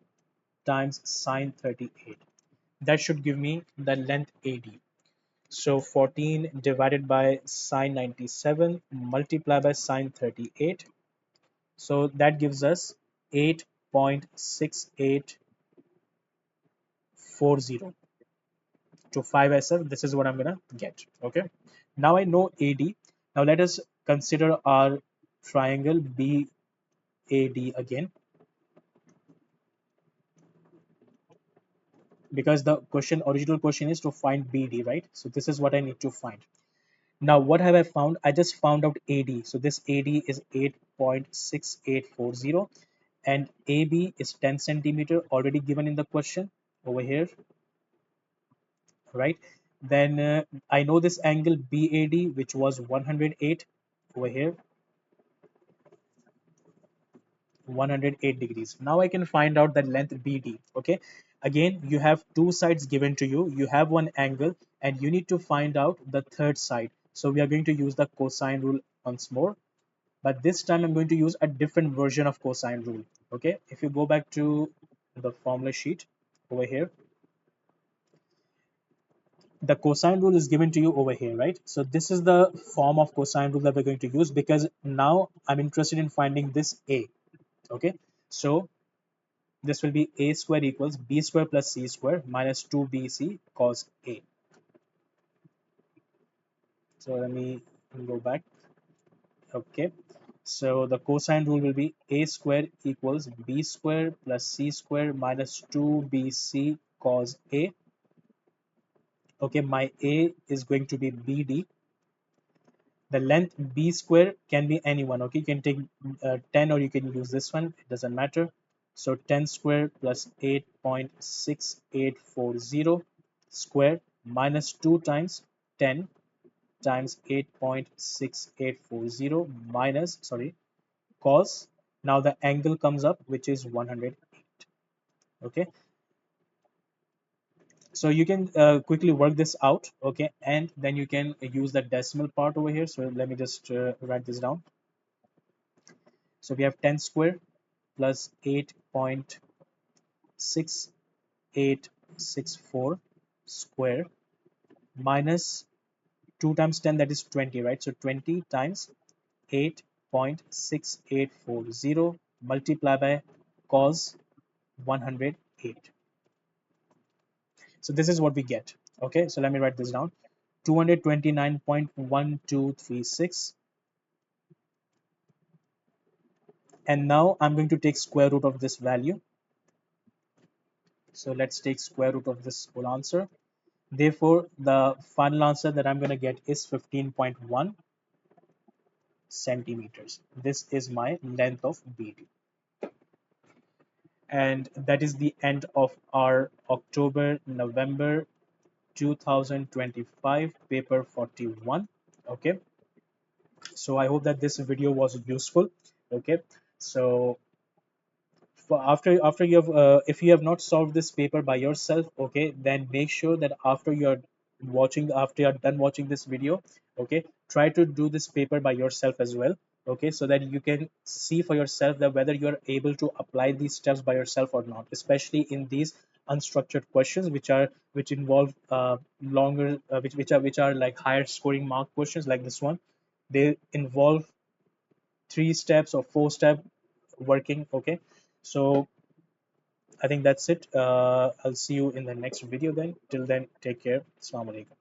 times sine 38. That should give me the length AD. So 14 divided by sine 97 multiplied by sine 38. So that gives us 8.6840 to 5SF. This is what I'm gonna get. Okay. Now I know AD. Now let us consider our triangle BAD again, because the original question is to find BD, right? So this is what I need to find. Now what have I found? I just found out AD. So this AD is 8.6840 and AB is 10 centimeter, already given in the question over here, right? Then I know this angle BAD, which was 108 over here, 108 degrees. Now I can find out the length BD. Okay, again you have two sides given to you. You have one angle and you need to find out the third side. So we are going to use the cosine rule once more, but this time I'm going to use a different version of cosine rule. Okay, if you go back to the formula sheet over here, the cosine rule is given to you over here, right? So this is the form of cosine rule that we're going to use, because now I'm interested in finding this A. Okay, so this will be a square equals b square plus c square minus 2bc cos A. So let me go back. Okay, so the cosine rule will be a square equals b square plus c square minus 2bc cos A. Okay, my A is going to be BD. The length b square can be anyone. Okay, you can take 10 or you can use this one, it doesn't matter. So 10 square plus 8.6840 square minus 2 times 10 times 8.6840 minus, sorry, cos. Now the angle comes up, which is 108. Okay, so you can quickly work this out. Okay, and then you can use the decimal part over here. So let me just write this down. So we have 10 square plus 8.6864 square minus 2 times 10, that is 20, right? So 20 times 8.6840 multiplied by cos 108. So this is what we get. Okay, so let me write this down. 229.1236, and now I'm going to take square root of this value. So let's take square root of this whole answer. Therefore, the final answer that I'm going to get is 15.1 centimeters. This is my length of BD. And that is the end of our October-November 2025 paper 41. Okay, so I hope that this video was useful. Okay, so for after you have if you have not solved this paper by yourself, okay, then make sure that after you're done watching this video, okay, try to do this paper by yourself as well. Okay, so that you can see for yourself that whether you're able to apply these steps by yourself or not, especially in these unstructured questions, which involve longer which are like higher scoring mark questions like this one. They involve 3 steps or 4 step working. Okay, so I think that's it. I'll see you in the next video then. Till then, take care. Assalamu alaikum.